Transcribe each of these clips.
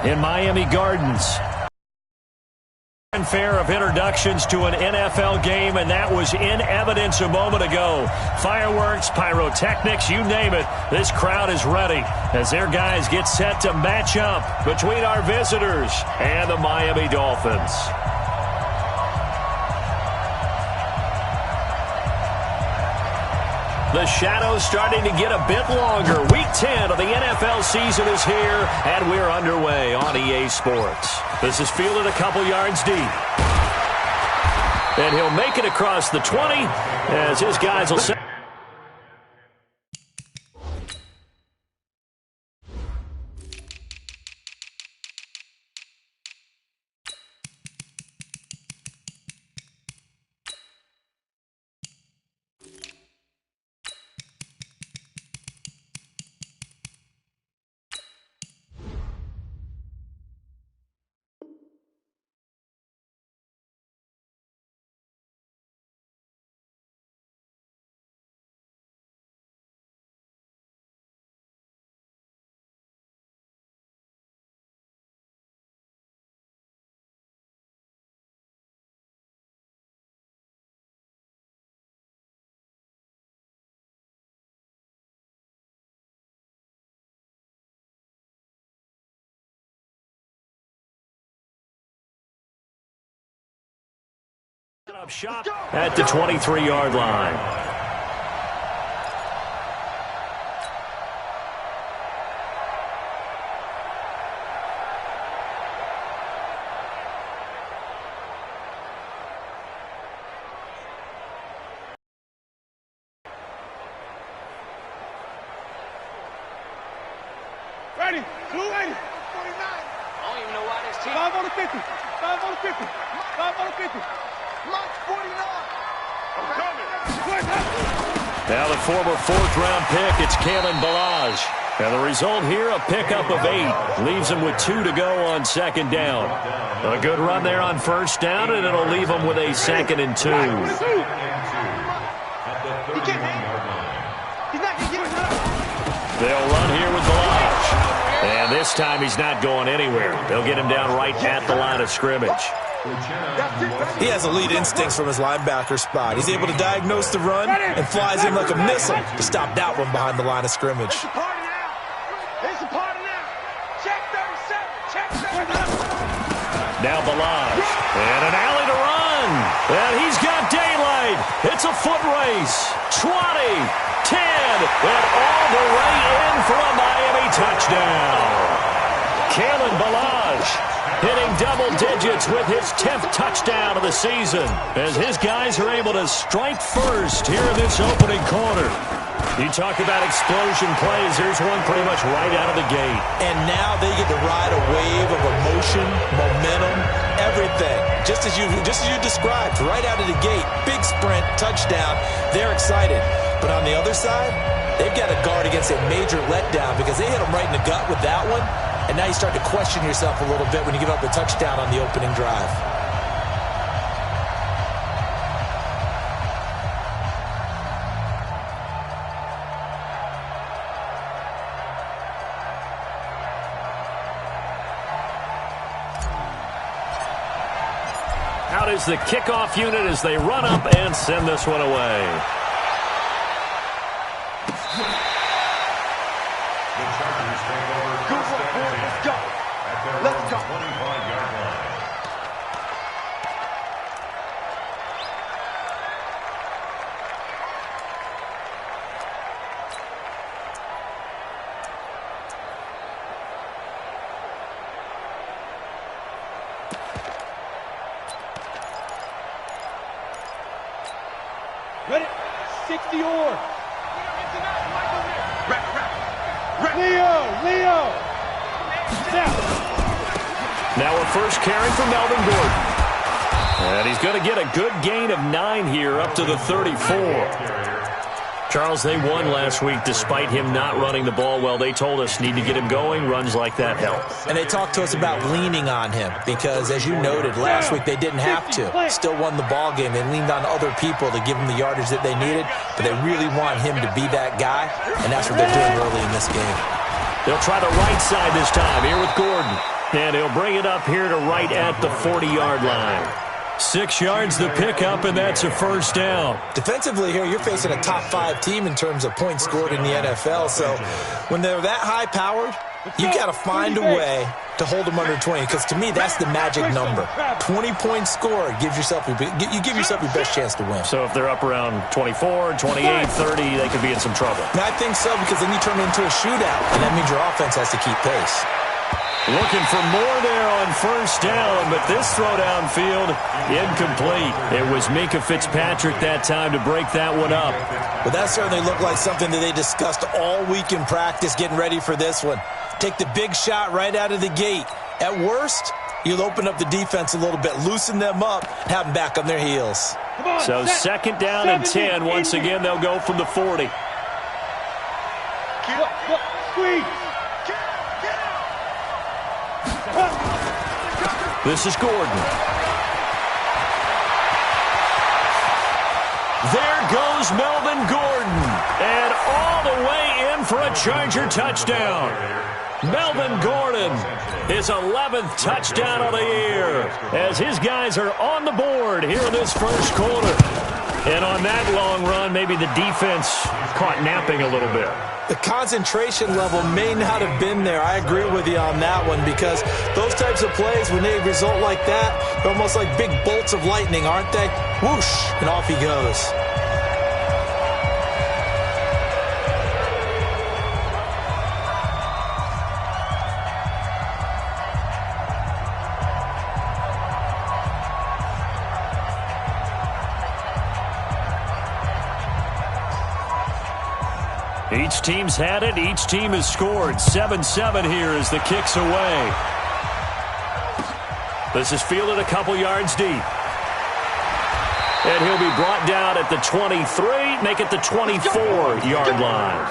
in Miami Gardens. Fair of introductions to an NFL game, and that was in evidence a moment ago. Fireworks, pyrotechnics, you name it. This crowd is ready as their guys get set to match up between our visitors and the Miami Dolphins. The shadow's starting to get a bit longer. Week 10 of the NFL season is here, and we're underway on EA Sports. This is fielded a couple yards deep. And he'll make it across the 20 as his guys will set. Up shop at the 23-yard line. Ready, 280, 49. I don't even know why this team. 5 on the 50, 5 on the 50, 5 on the 50. Launch 49. I'm coming. Now the former fourth-round pick, it's Kalen Ballage. And the result here, a pickup of 8. Leaves him with 2 to go on second down. A good run there on first down, and it'll leave him with a 2nd and 2. They'll run here with Ballage. And this time he's not going anywhere. They'll get him down right at the line of scrimmage. He has elite instincts from his linebacker spot. He's able to diagnose the run and flies in like a missile to stop that one behind the line of scrimmage. It's a party now. It's a party now. Check 37. Check 37. Now Ballage. And an alley to run. And he's got daylight. It's a foot race. 20, 10, and all the way in for a Miami touchdown. Kalen Ballage hitting double digits with his 10th touchdown of the season as his guys are able to strike first here in this opening quarter. You talk about explosion plays. Here's one pretty much right out of the gate. And now they get to ride a wave of emotion, momentum, everything. Just as you described, right out of the gate. Big sprint, touchdown. They're excited. But on the other side, they've got to guard against a major letdown because they hit them right in the gut with that one. And now you start to question yourself a little bit when you give up a touchdown on the opening drive. Out is the kickoff unit as they run up and send this one away. Let's go. Ready? 60 or. Leo. Now a first carry for Melvin Gordon. And he's going to get a good gain of 9 here up to the 34. Charles, they won last week despite him not running the ball well. They told us need to get him going. Runs like that help. And they talked to us about leaning on him because, as you noted, last week they didn't have to. Still won the ball game. They leaned on other people to give them the yardage that they needed, but they really want him to be that guy, and that's what they're doing early in this game. They'll try the right side this time here with Gordon. And he'll bring it up here to right at the 40-yard line. 6 yards the pickup, and that's a first down. Defensively here, you're facing a top 5 team in terms of points scored in the NFL. So when they're that high-powered, you got to find a way to hold them under 20, because to me, that's the magic number. 20-point score gives yourself you give yourself your best chance to win. So if they're up around 24, 28, 30, they could be in some trouble. And I think so, because then you turn it into a shootout, and that means your offense has to keep pace. Looking for more there on first down, but this throw downfield, incomplete. It was Minkah Fitzpatrick that time to break that one up. Well, that certainly looked like something that they discussed all week in practice, getting ready for this one. Take the big shot right out of the gate. At worst, you'll open up the defense a little bit, loosen them up, have them back on their heels. So second down and 10. Once again, they'll go from the 40. Squeeze. This is Gordon. There goes Melvin Gordon. And all the way in for a Charger touchdown. Melvin Gordon, his 11th touchdown of the year, as his guys are on the board here in this first quarter. And on that long run, maybe the defense caught napping a little bit. The concentration level may not have been there. I agree with you on that one, because those types of plays, when they result like that, they're almost like big bolts of lightning, aren't they? Whoosh, and off he goes. Each team's had it. Each team has scored. 7-7 here as the kick's away. This is fielded a couple yards deep. And he'll be brought down at the 23, make it the 24-yard line.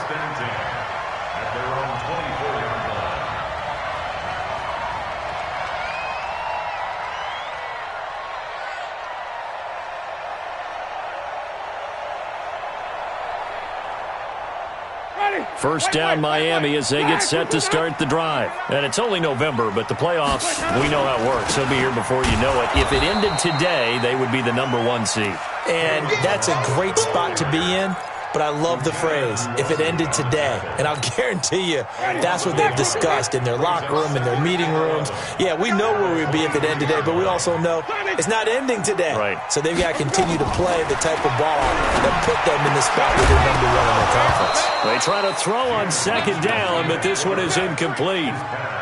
First down Miami as they get set to start the drive. And it's only November, but the playoffs, we know how it works. He'll be here before you know it. If it ended today, they would be the #1 seed. And that's a great spot to be in. But I love the phrase, if it ended today. And I'll guarantee you, that's what they've discussed in their locker room, in their meeting rooms. Yeah, we know where we'd be if it ended today, but we also know it's not ending today. Right. So they've got to continue to play the type of ball that put them in the spot where they're #1 in their conference. They try to throw on second down, but this one is incomplete.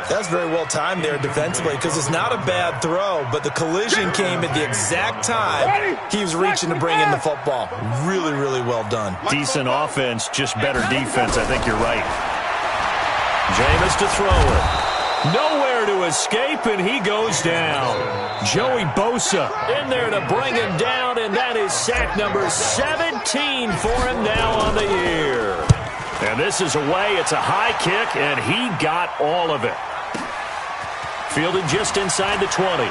That's very well timed there defensively, because it's not a bad throw, but the collision came at the exact time he was reaching to bring in the football. Really, really well done. Decent offense, just better defense. I think you're right. Jameis to throw it. Nowhere to escape, and he goes down. Joey Bosa in there to bring him down, and that is sack number 17 for him now on the year. And this is away. It's a high kick, and he got all of it. Fielded just inside the 20.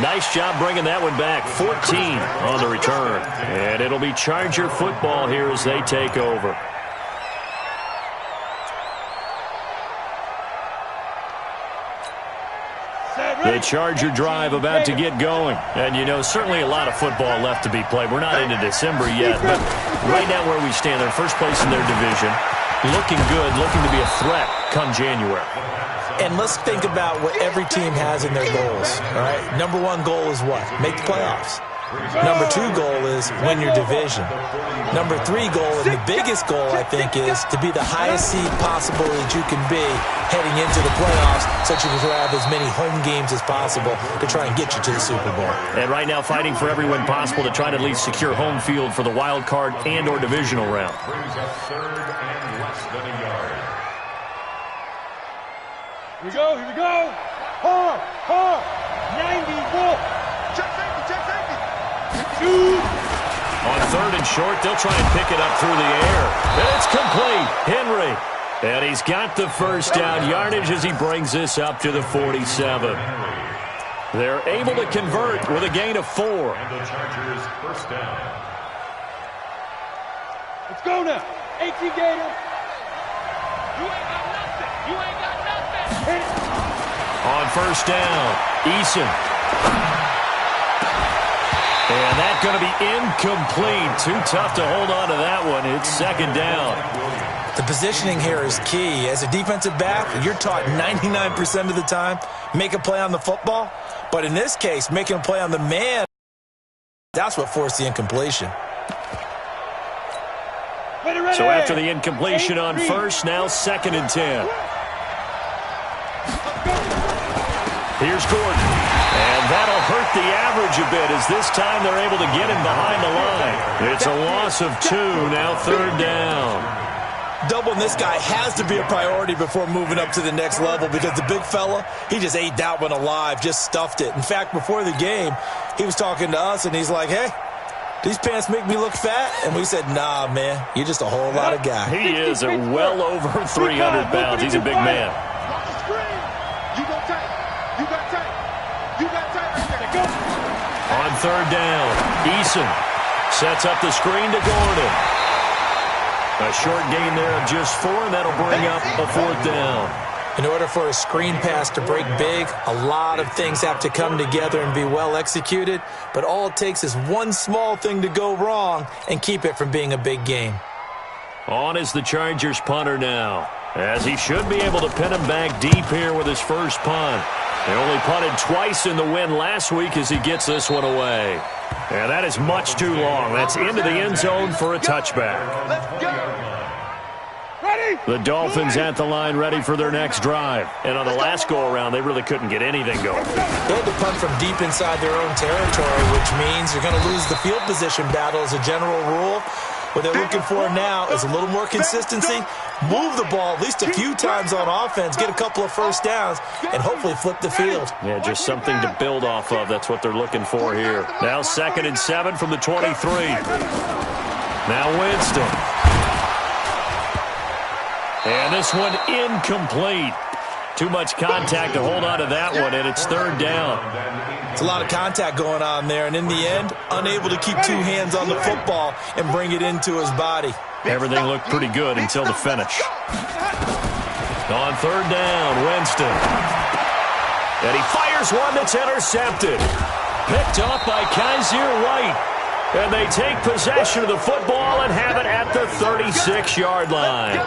Nice job bringing that one back. 14 on the return. And it'll be Charger football here as they take over. The Charger drive about to get going. And, you know, certainly a lot of football left to be played. We're not into December yet, but right now where we stand, they're first place in their division. Looking good, looking to be a threat come January. And let's think about what every team has in their goals, all right? #1 goal is what? Make the playoffs. #2 goal is win your division. #3 goal, and the biggest goal, I think, is to be the highest seed possible that you can be heading into the playoffs, so that you can have as many home games as possible to try and get you to the Super Bowl. And right now fighting for every win possible to try to at least secure home field for the wild card and or divisional round. Here we go. Hard. 90-ball. Check safety. Shoot. On third and short, they'll try and pick it up through the air. And it's complete. Henry. And he's got the first down yardage as he brings this up to the 47. They're able to convert with a gain of 4. And the Chargers first down. Let's go now. 18 Gator. You ain't got nothing. You ain't got nothing. On first down, Eason. And that's going to be incomplete. Too tough to hold on to that one. It's second down. The positioning here is key. As a defensive back, you're taught 99% of the time, make a play on the football. But in this case, making a play on the man, that's what forced the incompletion. So after the incompletion on first, now second and 10. Here's Gordon. And that'll hurt the average a bit as this time they're able to get him behind the line. It's a loss of 2, now third down. Doubling this guy has to be a priority before moving up to the next level because the big fella, he just ate that one alive, just stuffed it. In fact, before the game, he was talking to us, and he's like, hey, these pants make me look fat? And we said, nah, man, you're just a whole lot of guy. He is a well over 300 pounds. He's a big man. On third down, Eason sets up the screen to Gordon. A short gain there of just 4, and that'll bring up a fourth down. In order for a screen pass to break big, a lot of things have to come together and be well executed, but all it takes is one small thing to go wrong and keep it from being a big game. On is the Chargers punter now, as he should be able to pin him back deep here with his first punt. They only punted twice in the win last week as he gets this one away. And that is much too long. That's into the end zone for a touchback. The Dolphins at the line ready for their next drive. And on the last go-around, they really couldn't get anything going. They had to punt from deep inside their own territory, which means you're going to lose the field position battle as a general rule. What they're looking for now is a little more consistency, move the ball at least a few times on offense, get a couple of first downs, and hopefully flip the field. Yeah, just something to build off of. That's what they're looking for here. Now second and 7 from the 23. Now Winston. And this one incomplete. Too much contact to hold on to that one, and it's third down. It's a lot of contact going on there, and in the end, unable to keep 2 hands on the football and bring it into his body. Everything looked pretty good until the finish. On third down, Winston. And he fires one that's intercepted. Picked off by Kaiser White. And they take possession of the football and have it at the 36-yard line.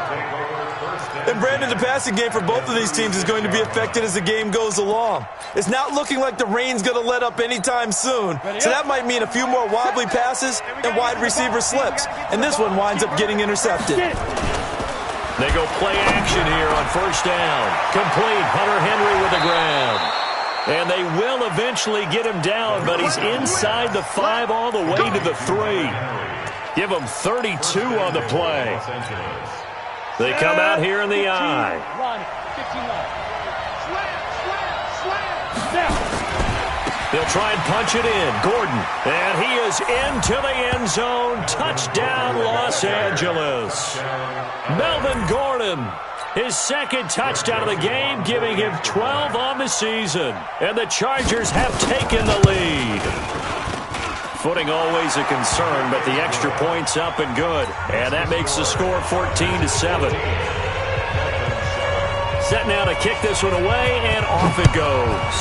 And, Brandon, the passing game for both of these teams is going to be affected as the game goes along. It's not looking like the rain's going to let up anytime soon. So that might mean a few more wobbly passes and wide receiver slips. And this one winds up getting intercepted. They go play action here on first down. Complete. Hunter Henry with the grab. And they will eventually get him down, but he's inside the 5 all the way to the 3. Give him 32 on the play. They come out here in the eye. They'll try and punch it in. Gordon. And he is into the end zone. Touchdown, Los Angeles. Melvin Gordon. His second touchdown of the game, giving him 12 on the season. And the Chargers have taken the lead. Footing always a concern, but the extra point's up and good. And that makes the score 14-7. Set now to kick this one away, and off it goes.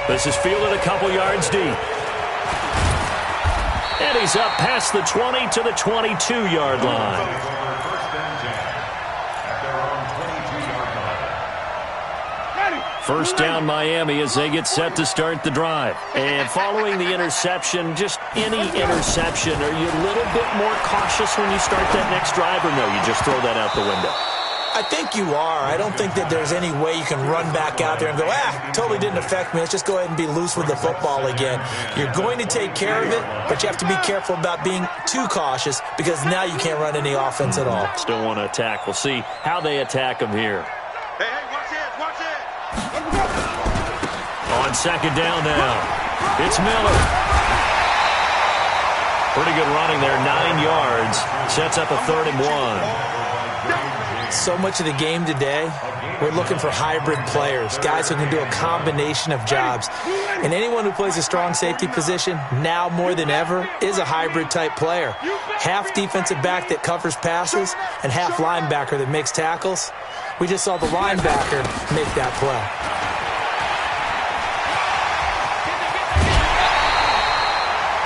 This is fielded a couple yards deep. And he's up past the 20 to the 22-yard line. First down, Miami, as they get set to start the drive. And following the interception, just any interception, are you a little bit more cautious when you start that next drive, or no, you just throw that out the window? I think you are. I don't think that there's any way you can run back out there and go, totally didn't affect me. Let's just go ahead and be loose with the football again. You're going to take care of it, but you have to be careful about being too cautious because now you can't run any offense at all. Still want to attack. We'll see how they attack him here. Hey, watch it, watch it. On second down now, it's Miller. Pretty good running there, 9 yards. Sets up a 3rd and 1. So much of the game today, we're looking for hybrid players, guys who can do a combination of jobs. And anyone who plays a strong safety position, now more than ever, is a hybrid type player. Half defensive back that covers passes and half linebacker that makes tackles. We just saw the linebacker make that play.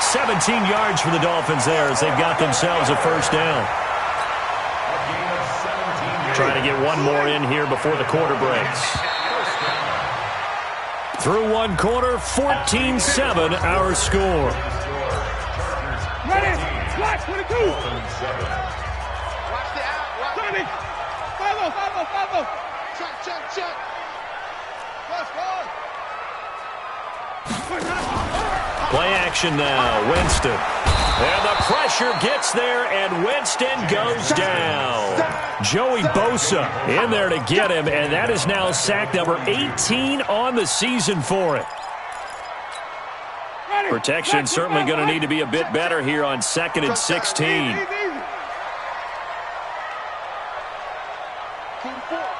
"17 yards for the Dolphins there as they've got themselves a first down. Trying to get one more in here before the quarter breaks. Through one quarter, 14-7 our score. Ready, watch, 22. Watch the out. Watch Tommy, follow. check. Let's go. Play action now, Winston. And the pressure gets there, and Winston goes down. Joey Bosa in there to get him, and that is now sack number 18 on the season for it. Protection certainly going to need to be a bit better here on 2nd and 16.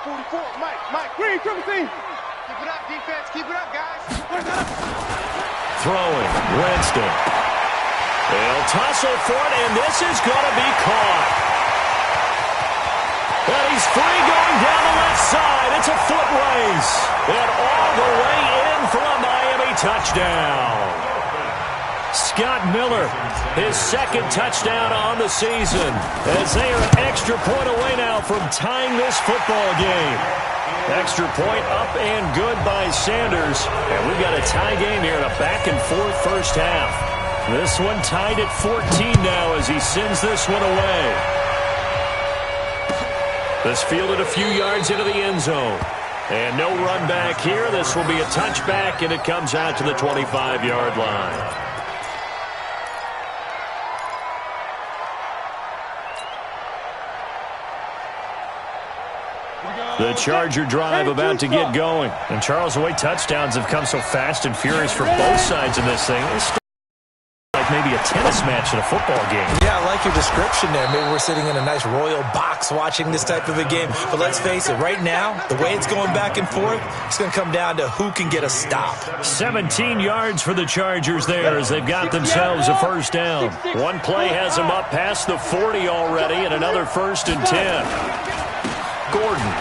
44, Mike. Green, triple team. Keep it up, defense. Keep it up, guys. Throwing, Winston. They'll tussle for it, and this is going to be caught. And he's free going down the left side. It's a foot race. And all the way in for a Miami touchdown. Scott Miller, his second touchdown on the season, as they are an extra point away now from tying this football game. Extra point up and good by Sanders. And we've got a tie game here in a back-and-forth first half. This one tied at 14 now as he sends this one away. This fielded a few yards into the end zone. And no run back here. This will be a touchback, and it comes out to the 25-yard line. The Charger drive about to get going. And Charles, the way touchdowns have come so fast and furious for both sides in this thing, it's like maybe a tennis match in a football game. Yeah, I like your description there. Maybe we're sitting in a nice royal box watching this type of a game. But let's face it, right now, the way it's going back and forth, it's going to come down to who can get a stop. 17 yards for the Chargers there as they've got themselves a first down. One play has them up past the 40 already, and another 1st and 10. Gordon.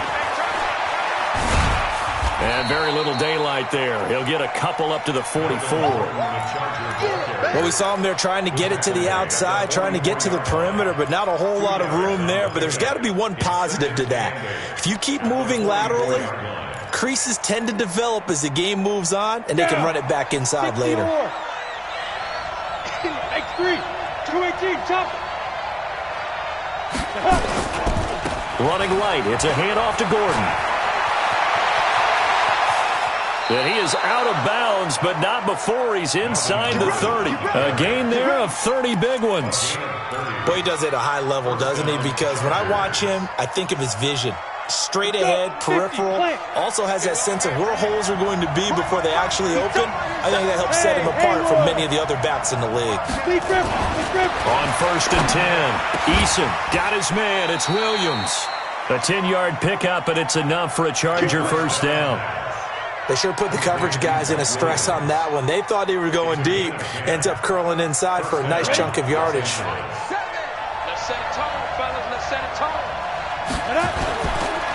And very little daylight there. He'll get a couple up to the 44. Well, we saw him there trying to get it to the outside, trying to get to the perimeter, but not a whole lot of room there. But there's got to be one positive to that. If you keep moving laterally, creases tend to develop as the game moves on, and they can run it back inside later. X3, 218, chop. Running right. It's a handoff to Gordon. And he is out of bounds, but not before he's inside the 30. A gain there of 30 big ones. Boy, he does it at a high level, doesn't he? Because when I watch him, I think of his vision. Straight ahead, peripheral. Also has that sense of where holes are going to be before they actually open. I think that helps set him apart from many of the other backs in the league. On 1st and 10, Eason got his man. It's Williams. A 10-yard pickup, and it's enough for a Charger first down. They sure put the coverage guys in a stress on that one. They thought they were going deep. Ends up curling inside for a nice chunk of yardage. Let's set a tone, fellas. Let's set a tone.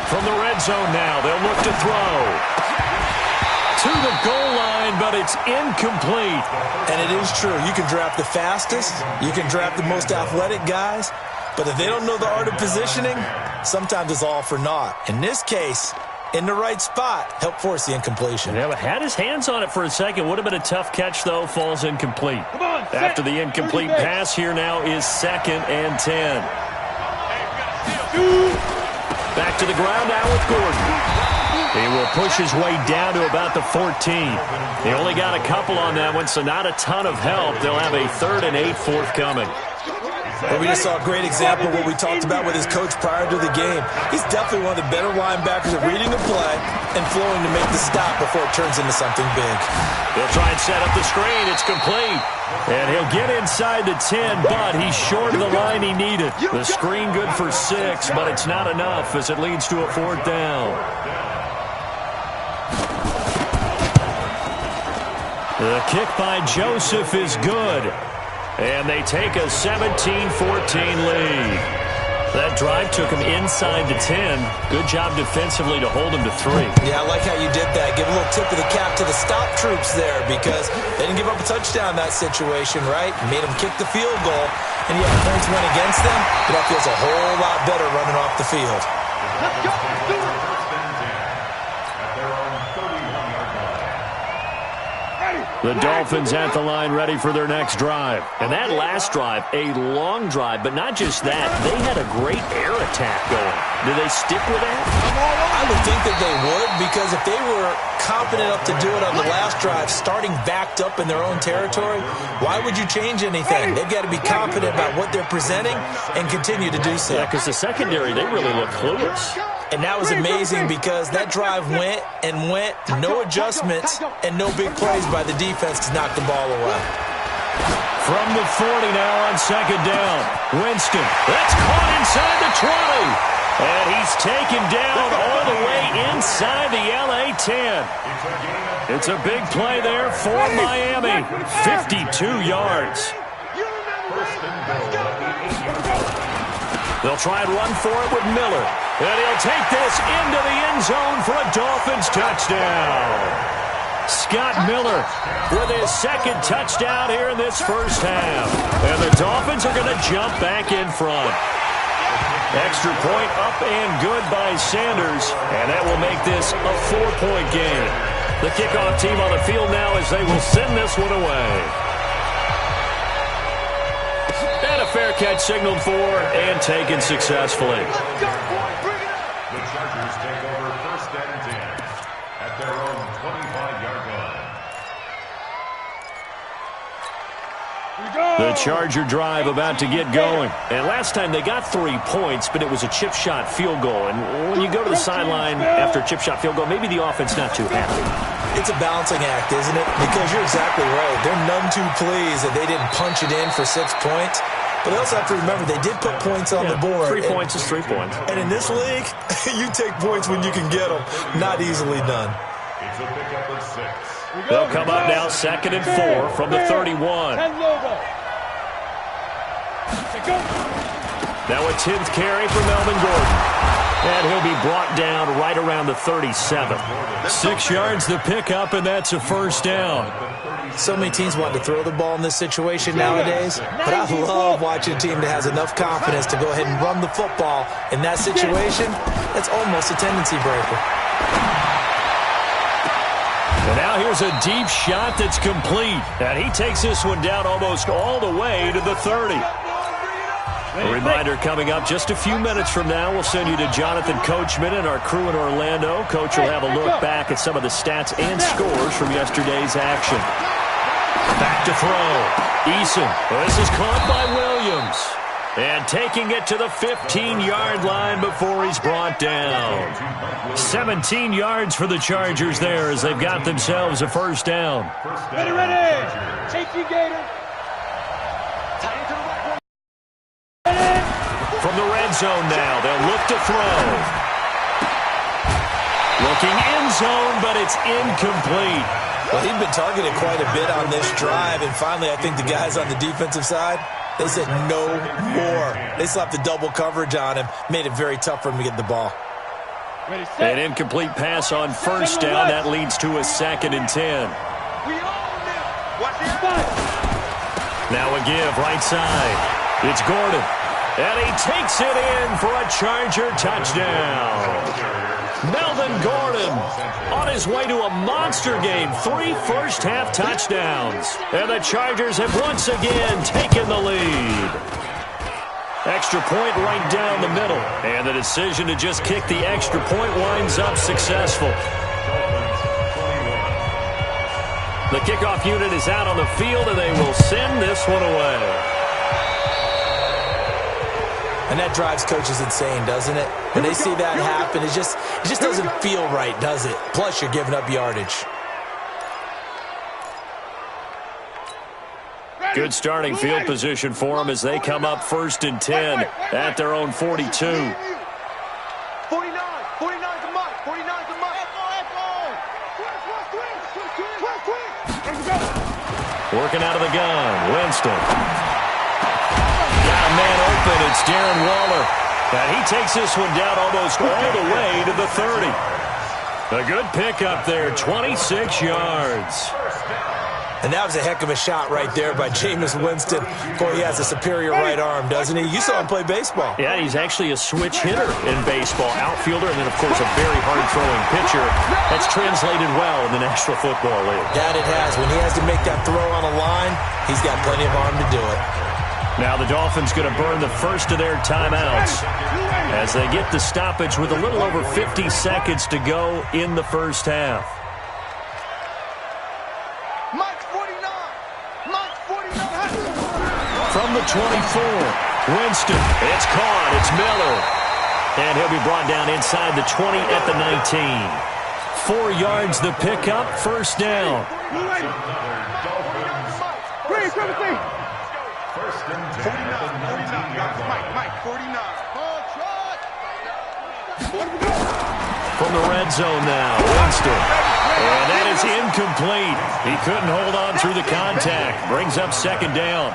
From the red zone now, they'll look to throw. To the goal line, but it's incomplete. And it is true. You can draft the fastest. You can draft the most athletic guys. But if they don't know the art of positioning, sometimes it's all for naught. In this case, in the right spot, help force the incompletion. Yeah, but had his hands on it for a second. Would have been a tough catch, though. Falls incomplete. After the incomplete pass, here now is 2nd and 10. Back to the ground now with Gordon. He will push his way down to about the 14. They only got a couple on that one, so not a ton of help. They'll have a 3rd and 8 forthcoming. Well, we just saw a great example of what we talked about with his coach prior to the game. He's definitely one of the better linebackers at reading the play and flowing to make the stop before it turns into something big. He'll try and set up the screen. It's complete. And he'll get inside the 10, but he's short of the line he needed. The screen good for 6, but it's not enough as it leads to a 4th down. The kick by Joseph is good. And they take a 17-14 lead. That drive took him inside the 10. Good job defensively to hold him to 3. Yeah, I like how you did that. Give a little tip of the cap to the stop troops there because they didn't give up a touchdown in that situation, right? Made them kick the field goal, and yet points went against them. But that feels a whole lot better running off the field. Let's go. Do it. The Dolphins at the line ready for their next drive. And that last drive, a long drive, but not just that. They had a great air attack going. Do they stick with that? I would think that they would because if they were confident enough to do it on the last drive, starting backed up in their own territory, why would you change anything? They've got to be confident about what they're presenting and continue to do so. Yeah, because the secondary, they really look clueless. And that was amazing because that drive went and went, no adjustments, and no big plays by the defense to knock the ball away. From the 40 now on 2nd down. Winston, that's caught inside the 20. And he's taken down all the way inside the LA 10. It's a big play there for Miami. 52 yards. They'll try and run for it with Miller. And he'll take this into the end zone for a Dolphins touchdown. Scott Miller with his 2nd touchdown here in this first half. And the Dolphins are going to jump back in front. Extra point up and good by Sanders. And that will make this a 4-point game. The kickoff team on the field now as they will send this one away. And a fair catch signaled for and taken successfully. The Chargers take over 1st and 10 at their own 25-yard line. The Charger drive about to get going. And last time they got 3 points, but it was a chip shot field goal. And when you go to the sideline after a chip shot field goal, maybe the offense not too happy. It's a balancing act, isn't it? Because you're exactly right. They're none too pleased that they didn't punch it in for 6 points. But they also have to remember they did put points on the board. 3 points is 3 points. And in this league, you take points when you can get them. Not easily done. It's a pickup of 6. They'll come up now 2nd and 4 from the 31. Now a 10th carry for Melvin Gordon. And he'll be brought down right around the 37. 6 yards the pickup, and that's a 1st down. So many teams want to throw the ball in this situation nowadays, but I love watching a team that has enough confidence to go ahead and run the football in that situation. That's almost a tendency breaker. And now here's a deep shot that's complete. And he takes this one down almost all the way to the 30. A reminder coming up just a few minutes from now. We'll send you to Jonathan Coachman and our crew in Orlando. Coach will have a look back at some of the stats and scores from yesterday's action. Back to throw. Eason. This is caught by Williams. And taking it to the 15-yard line before he's brought down. 17 yards for the Chargers there as they've got themselves a 1st down. Ready. Safety Gator. From the red zone now, they'll look to throw. Looking end zone, but it's incomplete. Well, he'd been targeted quite a bit on this drive, and finally I think the guys on the defensive side, they said no more. They slapped the double coverage on him, made it very tough for him to get the ball. An incomplete pass on 1st down. That leads to a 2nd and 10. Now a give right side. It's Gordon. And he takes it in for a Charger touchdown. Melvin Gordon on his way to a monster game. 3 first-half touchdowns. And the Chargers have once again taken the lead. Extra point right down the middle. And the decision to just kick the extra point winds up successful. The kickoff unit is out on the field, and they will send this one away. And that drives coaches insane, doesn't it? When they see that happen, it just doesn't feel right, does it? Plus, you're giving up yardage. Good starting field position for them as they come up 1st and 10 at their own 42. 49 to Mike. 49 to Mike. Working out of the gun, Winston. Got a man open, it's Darren Waller. And he takes this one down almost all the way to the 30. A good pickup there, 26 yards. And that was a heck of a shot right there by Jameis Winston. Boy, he has a superior right arm, doesn't he? You saw him play baseball. Yeah, he's actually a switch hitter in baseball. Outfielder, and then, of course, a very hard-throwing pitcher. That's translated well in the National Football League. That it has. When he has to make that throw on a line, he's got plenty of arm to do it. Now the Dolphins going to burn the first of their timeouts as they get the stoppage with a little over 50 seconds to go in the first half. From the 24, Winston, it's caught, it's Miller. And he'll be brought down inside the 20 at the 19. 4 yards the pickup, first down. First and 10. 49. Mike, 49. From the red zone now, Winston. And that is incomplete. He couldn't hold on through the contact. Brings up second down.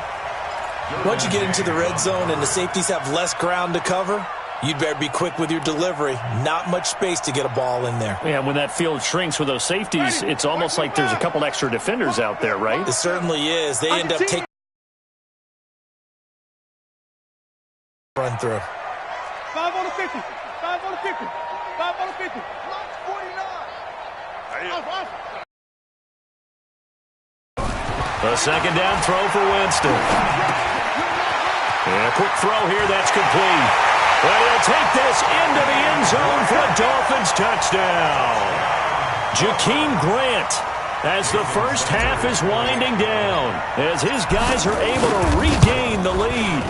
Once you get into the red zone and the safeties have less ground to cover, you'd better be quick with your delivery. Not much space to get a ball in there. Yeah, when that field shrinks with those safeties, it's almost like there's a couple extra defenders out there, right? It certainly is. They end up taking run through. 5 on the 50. 5 on the 50. 5 on the 50. 49. A second down throw for Winston. And a quick throw here, that's complete. But he'll take this into the end zone for a Dolphins touchdown. Jakeem Grant, as the first half is winding down, as his guys are able to regain the lead.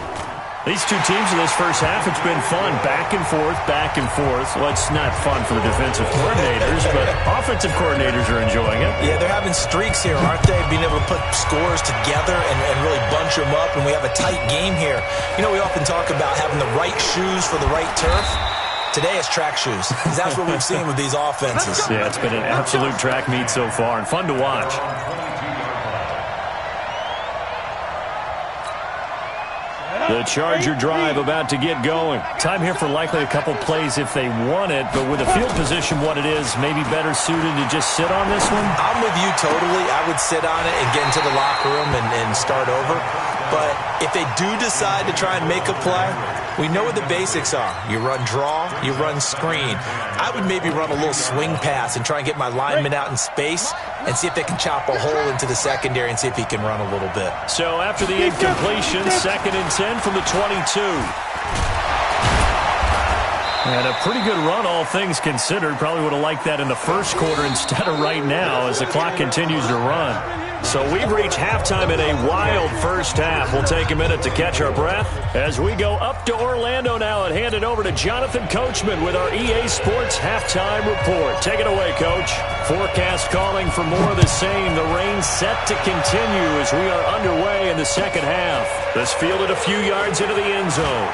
These two teams in this first half, it's been fun. Back and forth, back and forth. Well, it's not fun for the defensive coordinators, but offensive coordinators are enjoying it. Yeah, they're having streaks here, aren't they? Being able to put scores together and really bunch them up, and we have a tight game here. You know, we often talk about having the right shoes for the right turf. Today it's track shoes. That's what we've seen with these offenses. Yeah, it's been an absolute track meet so far, and fun to watch. The Charger drive about to get going. Time here for likely a couple plays if they want it, but with the field position what it is, maybe better suited to just sit on this one? I'm with you totally. I would sit on it and get into the locker room and start over. But if they do decide to try and make a play, we know what the basics are. You run draw, you run screen. I would maybe run a little swing pass and try and get my lineman out in space and see if they can chop a hole into the secondary and see if he can run a little bit. So after the incompletion, 2nd and 10 from the 22. And a pretty good run, all things considered. Probably would have liked that in the first quarter instead of right now as the clock continues to run. So we've reached halftime in a wild first half. We'll take a minute to catch our breath as we go up to Orlando now and hand it over to Jonathan Coachman with our EA Sports Halftime Report. Take it away, Coach. Forecast calling for more of the same. The rain set to continue as we are underway in the second half. This fielded a few yards into the end zone.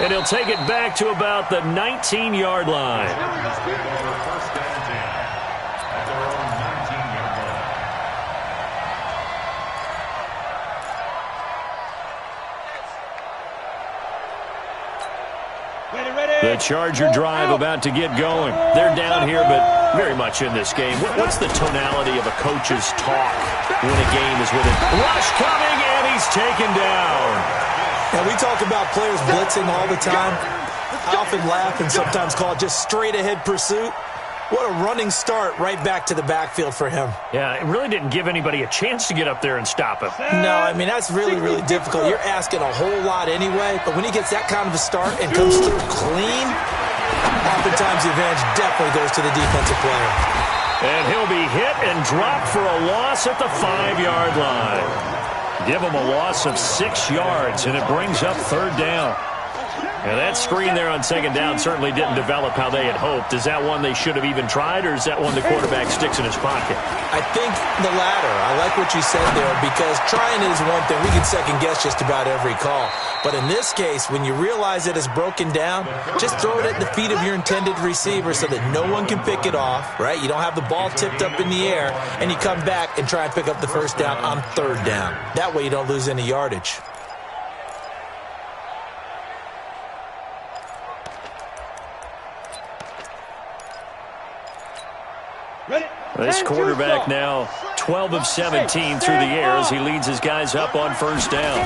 And he'll take it back to about the 19-yard line. The Charger drive about to get going. They're down here, but very much in this game. What's the tonality of a coach's talk when a game is within? Rush coming, and he's taken down. And we talk about players blitzing all the time. I often laugh and sometimes call it just straight-ahead pursuit. What a running start right back to the backfield for him. Yeah, it really didn't give anybody a chance to get up there and stop him. No, I mean, that's really, really difficult. You're asking a whole lot anyway, but when he gets that kind of a start and comes through clean, oftentimes the advantage definitely goes to the defensive player. And he'll be hit and dropped for a loss at the 5-yard line. Give them a loss of 6 yards, and it brings up third down. And that screen there on second down certainly didn't develop how they had hoped. Is that one they should have even tried, or is that one the quarterback sticks in his pocket? I think the latter. I like what you said there, because trying is one thing. We can second-guess just about every call. But in this case, when you realize that it's broken down, just throw it at the feet of your intended receiver so that no one can pick it off, right? You don't have the ball tipped up in the air, and you come back and try and pick up the first down on third down. That way you don't lose any yardage. This quarterback now 12 of 17 through the air as he leads his guys up on first down.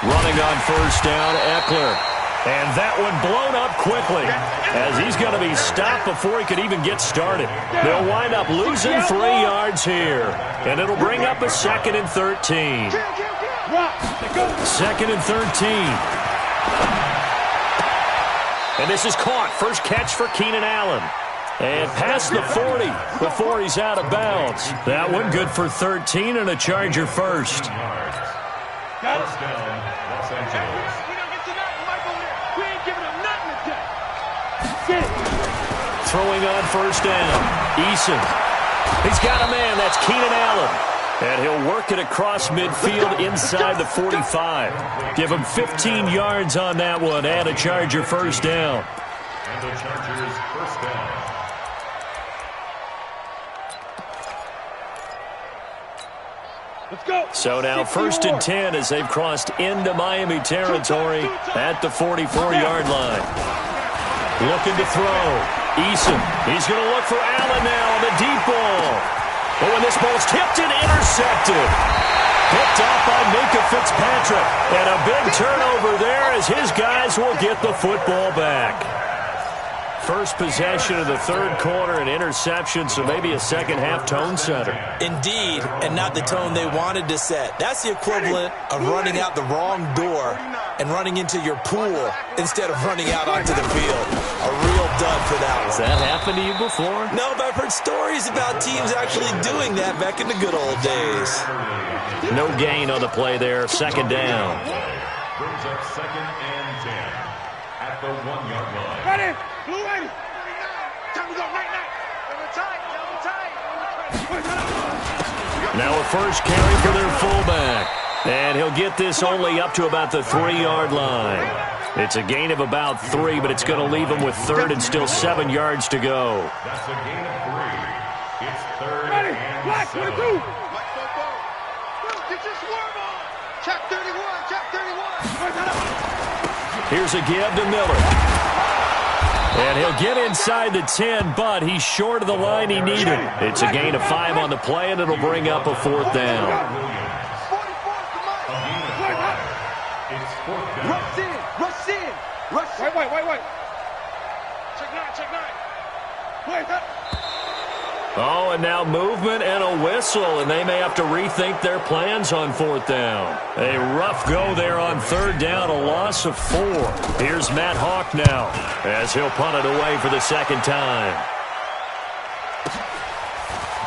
Running on first down, Eckler. And that one blown up quickly as he's going to be stopped before he could even get started. They'll wind up losing 3 yards here. And it'll bring up a 2nd and 13. 2nd and 13. And this is caught. First catch for Keenan Allen. And past the 40 before he's out of bounds. That one good for 13 and a Charger first. First down, Los Angeles. We don't get to nothing, Michael. We ain't giving him nothing today. Throwing on first down. Eason. He's got a man. That's Keenan Allen. And he'll work it across midfield inside the 45. Give him 15 yards on that one and a Charger first down. And the Chargers first down. Let's go. So now 1st and 10 as they've crossed into Miami territory at the 44-yard line. Looking to throw. Eason. He's going to look for Allen now on the deep ball. But when this ball's tipped and intercepted. Picked off by Minka Fitzpatrick. And a big turnover there as his guys will get the football back. First possession of the third quarter, an interception, so maybe a second-half tone setter. Indeed, and not the tone they wanted to set. That's the equivalent of running out the wrong door and running into your pool instead of running out onto the field. A real dud for that one. Has that happened to you before? No, but I've heard stories about teams actually doing that back in the good old days. No gain on the play there, second down. Brings up 2nd and 10 at the 1-yard line. Ready. Blue ready. Time to go right now. Double tight. Now a first carry for their fullback. And he'll get this only up to about the 3-yard line. It's a gain of about 3, but it's going to leave him with third and still 7 yards to go. That's a gain of 3. It's 3rd Ready. and Black, 7. what to do? Get your swerve on. Check 31. Here's a give to Miller. And he'll get inside the 10, but he's short of the line he needed. It's a gain of 5 on the play, and it'll bring up a 4th down. It's 4th down. Rush in. Wait. Check 9. Wait up. Oh, and now movement and a whistle, and they may have to rethink their plans on 4th down. A rough go there on 3rd down, a loss of 4. Here's Matt Hawk now as he'll punt it away for the second time.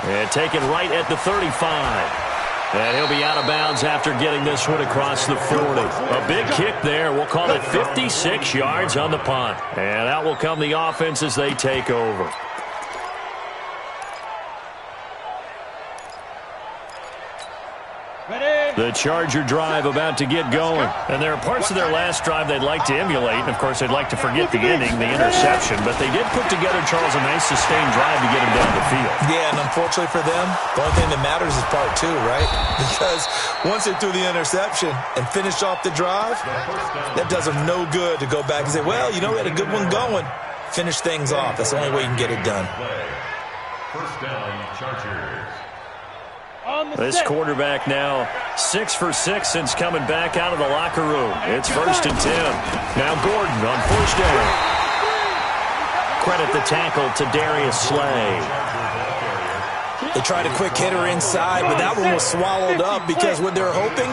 And taken right at the 35. And he'll be out of bounds after getting this one across the 40. A big kick there. We'll call it 56 yards on the punt. And out will come the offense as they take over. The Charger drive about to get going. And there are parts of their last drive they'd like to emulate. And, of course, they'd like to forget the ending, the interception. But they did put together, Charles, a nice sustained drive to get him down the field. Yeah, and unfortunately for them, the only thing that matters is part 2, right? Because once they threw the interception and finished off the drive, that does them no good to go back and say, well, you know, we had a good one going. Finish things off. That's the only way you can get it done. First down, Chargers. This quarterback now 6 for 6 since coming back out of the locker room. It's 1st and 10. Now Gordon on first down. Credit the tackle to Darius Slay. They tried a quick hitter inside, but that one was swallowed up because what they're hoping,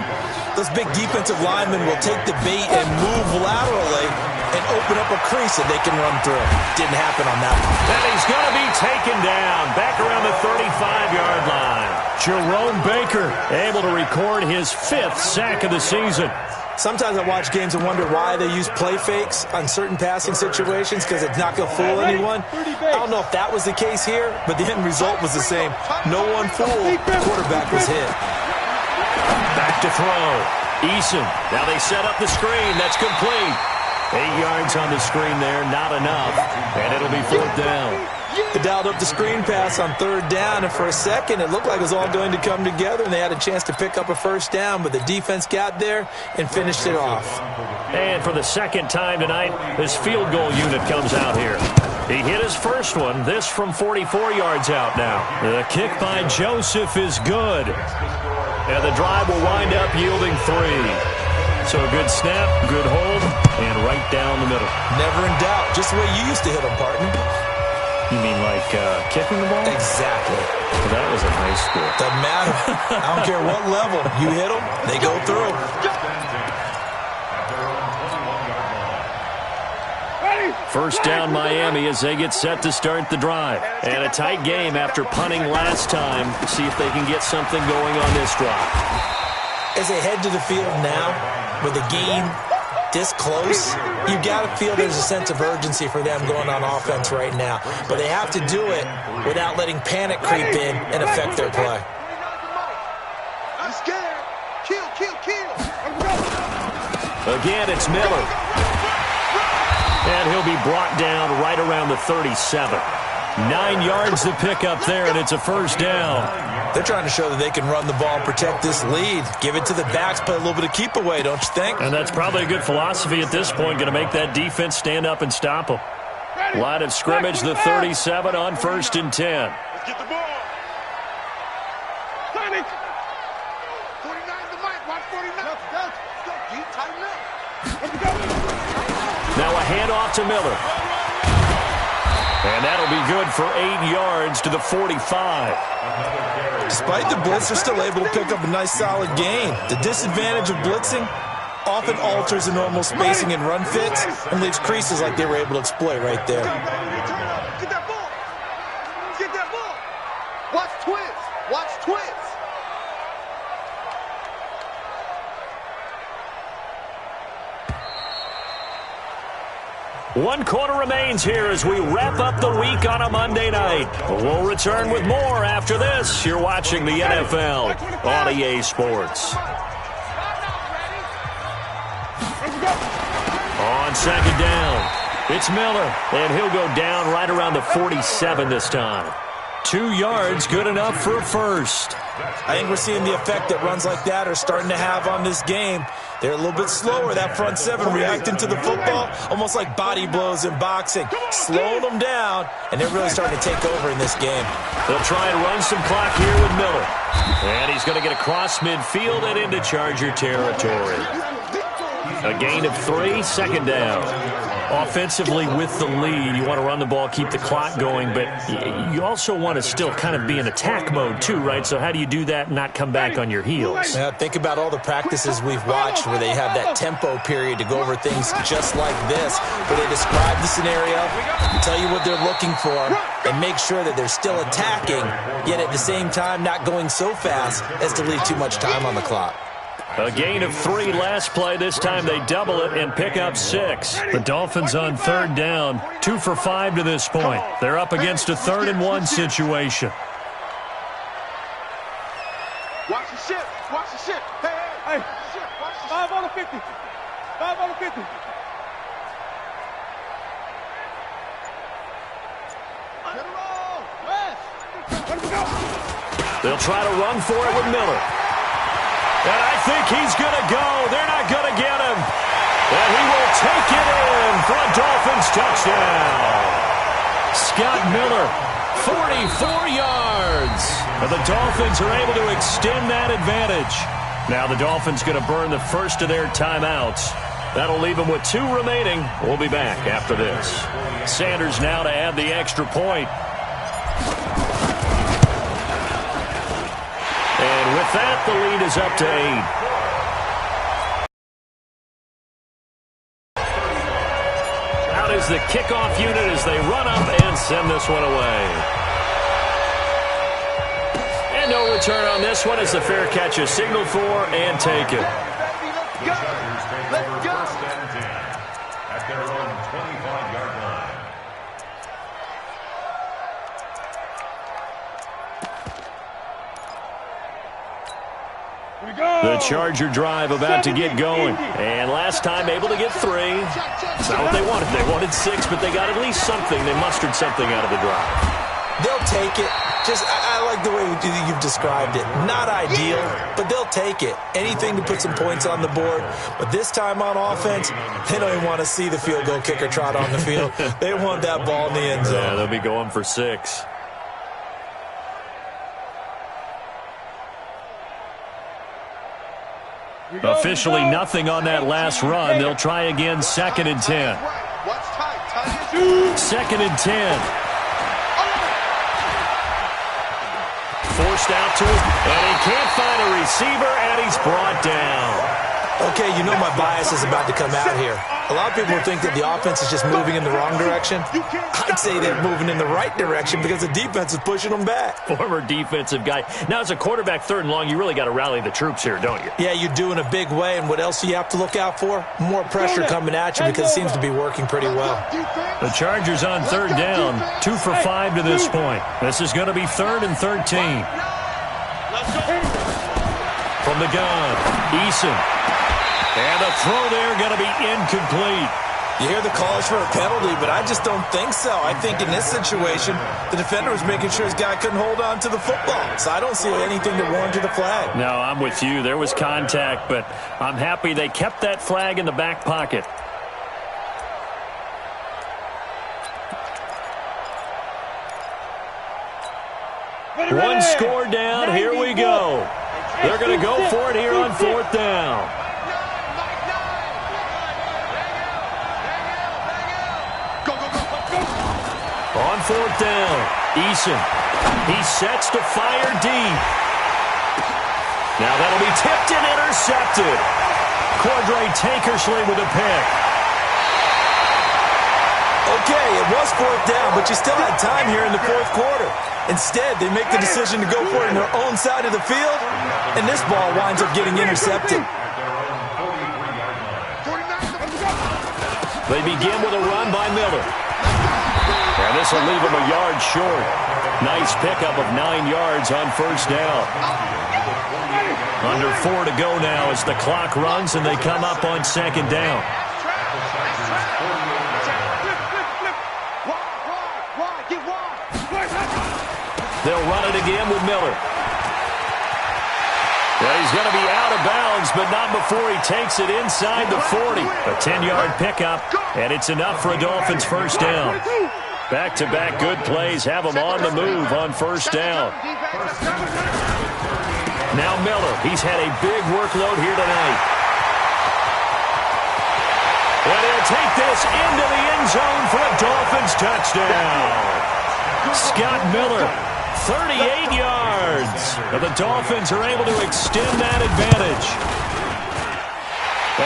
those big defensive linemen will take the bait and move laterally and open up a crease that they can run through. Didn't happen on that one. And he's going to be taken down back around the 35-yard line. Jerome Baker able to record his 5th sack of the season. Sometimes I watch games and wonder why they use play fakes on certain passing situations because it's not going to fool anyone. I don't know if that was the case here, but the end result was the same. No one fooled. The quarterback was hit. Back to throw. Eason. Now they set up the screen. That's complete. 8 yards on the screen there. Not enough. And it'll be 4th down. They dialed up the screen pass on 3rd down, and for a second it looked like it was all going to come together, and they had a chance to pick up a 1st down, but the defense got there and finished it off. And for the 2nd time tonight, this field goal unit comes out here. He hit his first one, this from 44 yards out now. The kick by Joseph is good. And the drive will wind up yielding 3. So a good snap, good hold, and right down the middle. Never in doubt, just the way you used to hit them, partner. You mean like kicking the ball? Exactly. Well, that was in high school. Doesn't matter. I don't care what level. You hit them, they go through. First down Miami as they get set to start the drive. And a tight game after punting last time. See if they can get something going on this drive. As they head to the field now, with the game this close, you've got to feel there's a sense of urgency for them going on offense right now. But they have to do it without letting panic creep in and affect their play. I'm scared. Kill, kill, kill. Again, it's Miller. And he'll be brought down right around the 37. 9 yards to pick up there, and it's a 1st down. They're trying to show that they can run the ball and protect this lead. Give it to the backs, play a little bit of keep away, don't you think? And that's probably a good philosophy at this point, going to make that defense stand up and stop them. Line of scrimmage, the 37 on 1st and 10. Let's get the ball. Sonic. 49 the mic. Watch 49. Let's go. G, tighten up. Let's go. Now a handoff to Miller. And that'll be good for 8 yards to the 45. Despite the blitz, they're still able to pick up a nice solid gain. The disadvantage of blitzing often alters the normal spacing and run fits and leaves creases like they were able to exploit right there. Get that ball. Get that ball. Watch twins. Watch twins. One quarter remains here as we wrap up the week on a Monday night. We'll return with more after this. You're watching the NFL on EA Sports. On 2nd down, it's Miller, and he'll go down right around the 47 this time. 2 yards, good enough for a 1st. I think we're seeing the effect that runs like that are starting to have on this game. They're a little bit slower, that front 7, reacting to the football, almost like body blows in boxing. Slowing them down, and they're really starting to take over in this game. They'll try and run some clock here with Miller. And he's going to get across midfield and into Charger territory. A gain of 3, 2nd down. Offensively with the lead, you want to run the ball, keep the clock going, but you also want to still kind of be in attack mode too, right? So how do you do that and not come back on your heels? Yeah, think about all the practices we've watched where they have that tempo period to go over things just like this, where they describe the scenario, tell you what they're looking for, and make sure that they're still attacking, yet at the same time not going so fast as to leave too much time on the clock. A gain of 3 last play. This time they double it and pick up 6. The Dolphins on 3rd down, 2 for 5 to this point. They're up against a 3rd and 1 situation. Watch the ship. Watch the ship. Hey, hey, hey. Watch the ship. 5 on the 50. 5 on the 50. Get it all. West. Let him go. They'll try to run for it with Miller. And I think he's going to go. They're not going to get him. And he will take it in for a Dolphins touchdown. Scott Miller, 44 yards. And the Dolphins are able to extend that advantage. Now the Dolphins going to burn the first of their timeouts. That'll leave them with 2 remaining. We'll be back after this. Sanders now to add the extra point. And with that, the lead is up to 8. Out is the kickoff unit as they run up and send this one away. And no return on this one as the fair catch is signaled for and taken. The Chargers take over first and 10 at their own 25-yard line. The Charger drive about to get going. And last time able to get 3. It's not what they wanted. They wanted 6, but they got at least something. They mustered something out of the drive. They'll take it. I like the way you've described it. Not ideal, but they'll take it. Anything to put some points on the board. But this time on offense, they don't even want to see the field goal kicker trot on the field. They want that ball in the end zone. Yeah, they'll be going for 6. Officially nothing on that last run. They'll try again, 2nd and 10. 2nd and 10. Forced out to him, and he can't find a receiver, and he's brought down. Okay, you know my bias is about to come out here. A lot of people think that the offense is just moving in the wrong direction. I'd say they're moving in the right direction because the defense is pushing them back. Former defensive guy. Now, as a quarterback, 3rd and long, you really got to rally the troops here, don't you? Yeah, you do in a big way, and what else do you have to look out for? More pressure coming at you because it seems to be working pretty well. The Chargers on 3rd down, 2 for 5 to this point. This is going to be 3rd and 13. From the gun, Eason. And the throw there going to be incomplete. You hear the calls for a penalty, but I just don't think so. I think in this situation, the defender was making sure his guy couldn't hold on to the football. So I don't see anything to warrant the flag. No, I'm with you. There was contact, but I'm happy they kept that flag in the back pocket. One score down. Here we go. They're going to go for it here on 4th down. On 4th down, Eason. He sets to fire deep. Now that'll be tipped and intercepted. Cordray Tankersley with a pick. Okay, it was 4th down, but you still had time here in the 4th quarter. Instead, they make the decision to go for it on their own side of the field, and this ball winds up getting intercepted. They begin with a run by Miller. And this will leave him a yard short. Nice pickup of 9 yards on 1st down. Under 4 to go now as the clock runs and they come up on 2nd down. They'll run it again with Miller. Well, he's going to be out of bounds, but not before he takes it inside the 40. A 10-yard pickup, and it's enough for a Dolphins 1st down. Back-to-back good plays have them on the move on 1st down. Now Miller, he's had a big workload here tonight. And he'll take this into the end zone for a Dolphins touchdown. Scott Miller, 38 yards. And the Dolphins are able to extend that advantage.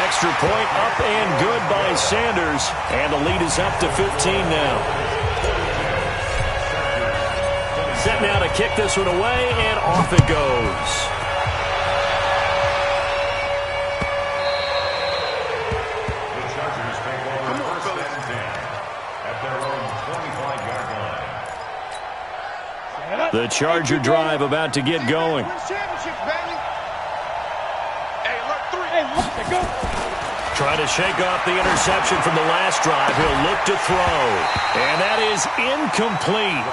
Extra point up and good by Sanders. And the lead is up to 15 now. Set now to kick this one away, and off it goes. The Chargers take over first and 10 at their own 25-yard line. The Charger drive about to get going. Trying to shake off the interception from the last drive. He'll look to throw. And that is incomplete.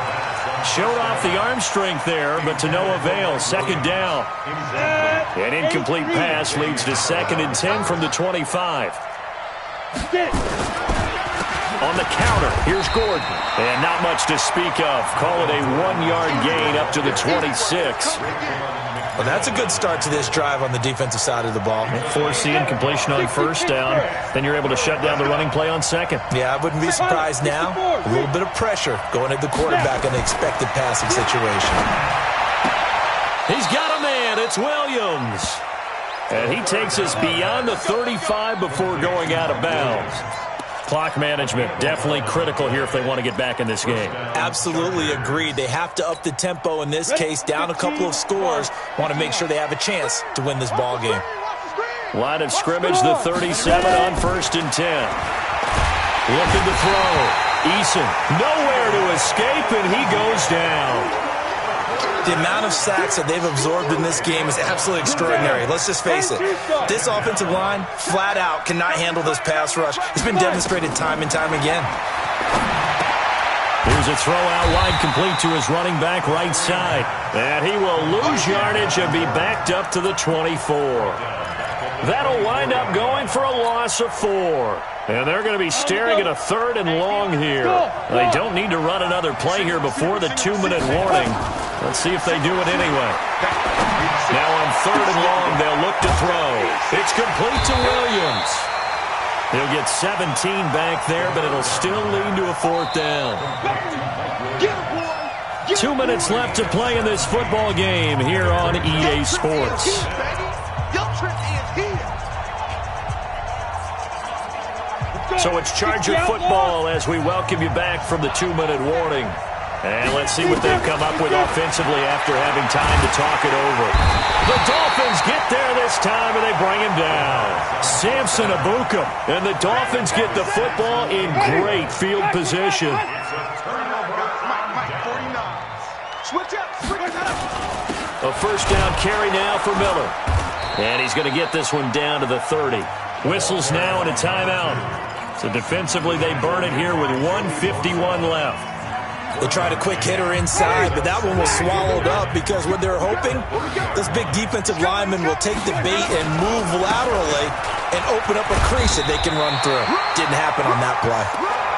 Showed off the arm strength there, but to no avail. 2nd down. An incomplete pass leads to 2nd and 10 from the 25. On the counter, here's Gordon. And not much to speak of. Call it a 1-yard gain up to the 26. Well, that's a good start to this drive on the defensive side of the ball. Forcing completion on 1st down. Then you're able to shut down the running play on 2nd. Yeah, I wouldn't be surprised now. A little bit of pressure going at the quarterback in the expected passing situation. He's got a man It's Williams. And he takes us beyond the 35 before going out of bounds. Clock management definitely critical here if they want to get back in this game. Absolutely agreed. They have to up the tempo in this case, down a couple of scores. Want to make sure they have a chance to win this ball game. Line of scrimmage, the 37 on 1st and 10. Looking to throw. Eason nowhere to escape, and he goes down. The amount of sacks that they've absorbed in this game is absolutely extraordinary. Let's just face it. This offensive line, flat out, cannot handle this pass rush. It's been demonstrated time and time again. Here's a throw out wide, complete to his running back right side. And he will lose yardage and be backed up to the 24. That'll wind up going for a loss of 4. And they're going to be staring at a 3rd and long here. They don't need to run another play here before the 2-minute warning. Let's see if they do it anyway. Now on 3rd and long, they'll look to throw. It's complete to Williams. He'll get 17 back there, but it'll still lead to a 4th down. 2 minutes left to play in this football game here on EA Sports. So it's Charger football as we welcome you back from the 2-minute warning. And let's see what they've come up with offensively after having time to talk it over. The Dolphins get there this time, and they bring him down. Samson Abuka, and the Dolphins get the football in great field position. A 1st down carry now for Miller. And he's going to get this one down to the 30. Whistles now and a timeout. So defensively, they burn it here with 1:51 left. They tried a quick hitter inside, but that one was swallowed up because what they're hoping, this big defensive lineman will take the bait and move laterally and open up a crease that they can run through. Didn't happen on that play.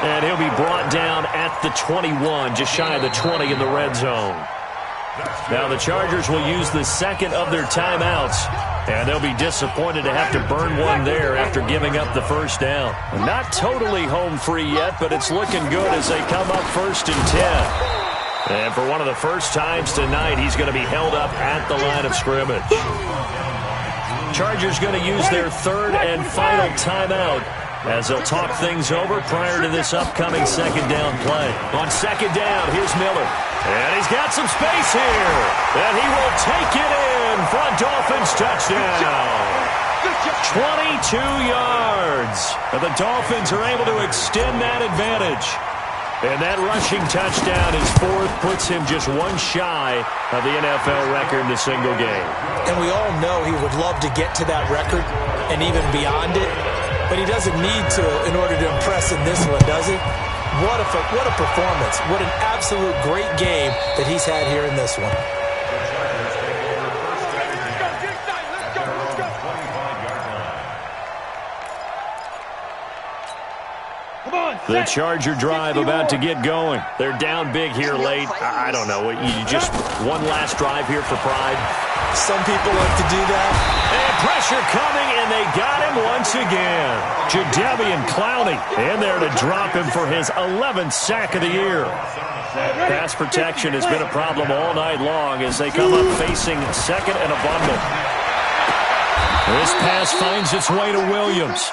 And he'll be brought down at the 21, just shy of the 20 in the red zone. Now the Chargers will use the 2nd of their timeouts, and they'll be disappointed to have to burn one there after giving up the 1st down. Not totally home free yet, but it's looking good as they come up 1st and 10. And for one of the first times tonight, he's going to be held up at the line of scrimmage. Chargers going to use their 3rd and final timeout as they'll talk things over prior to this upcoming 2nd down play. On 2nd down, here's Miller. And he's got some space here. And he will take it in for a Dolphins touchdown. 22 yards. And the Dolphins are able to extend that advantage. And that rushing touchdown, his 4th, puts him just one shy of the NFL record in a single game. And we all know he would love to get to that record and even beyond it. But he doesn't need to in order to impress in this one, does he? What a performance. What an absolute great game that he's had here in this one. The Charger drive about to get going. They're down big here late. I don't know. You just one last drive here for pride. Some people like to do that. And pressure coming, and they got him once again. Jadeveon Clowney in there to drop him for his 11th sack of the year. Pass protection has been a problem all night long as they come up facing 2nd and a bundle. This pass finds its way to Williams.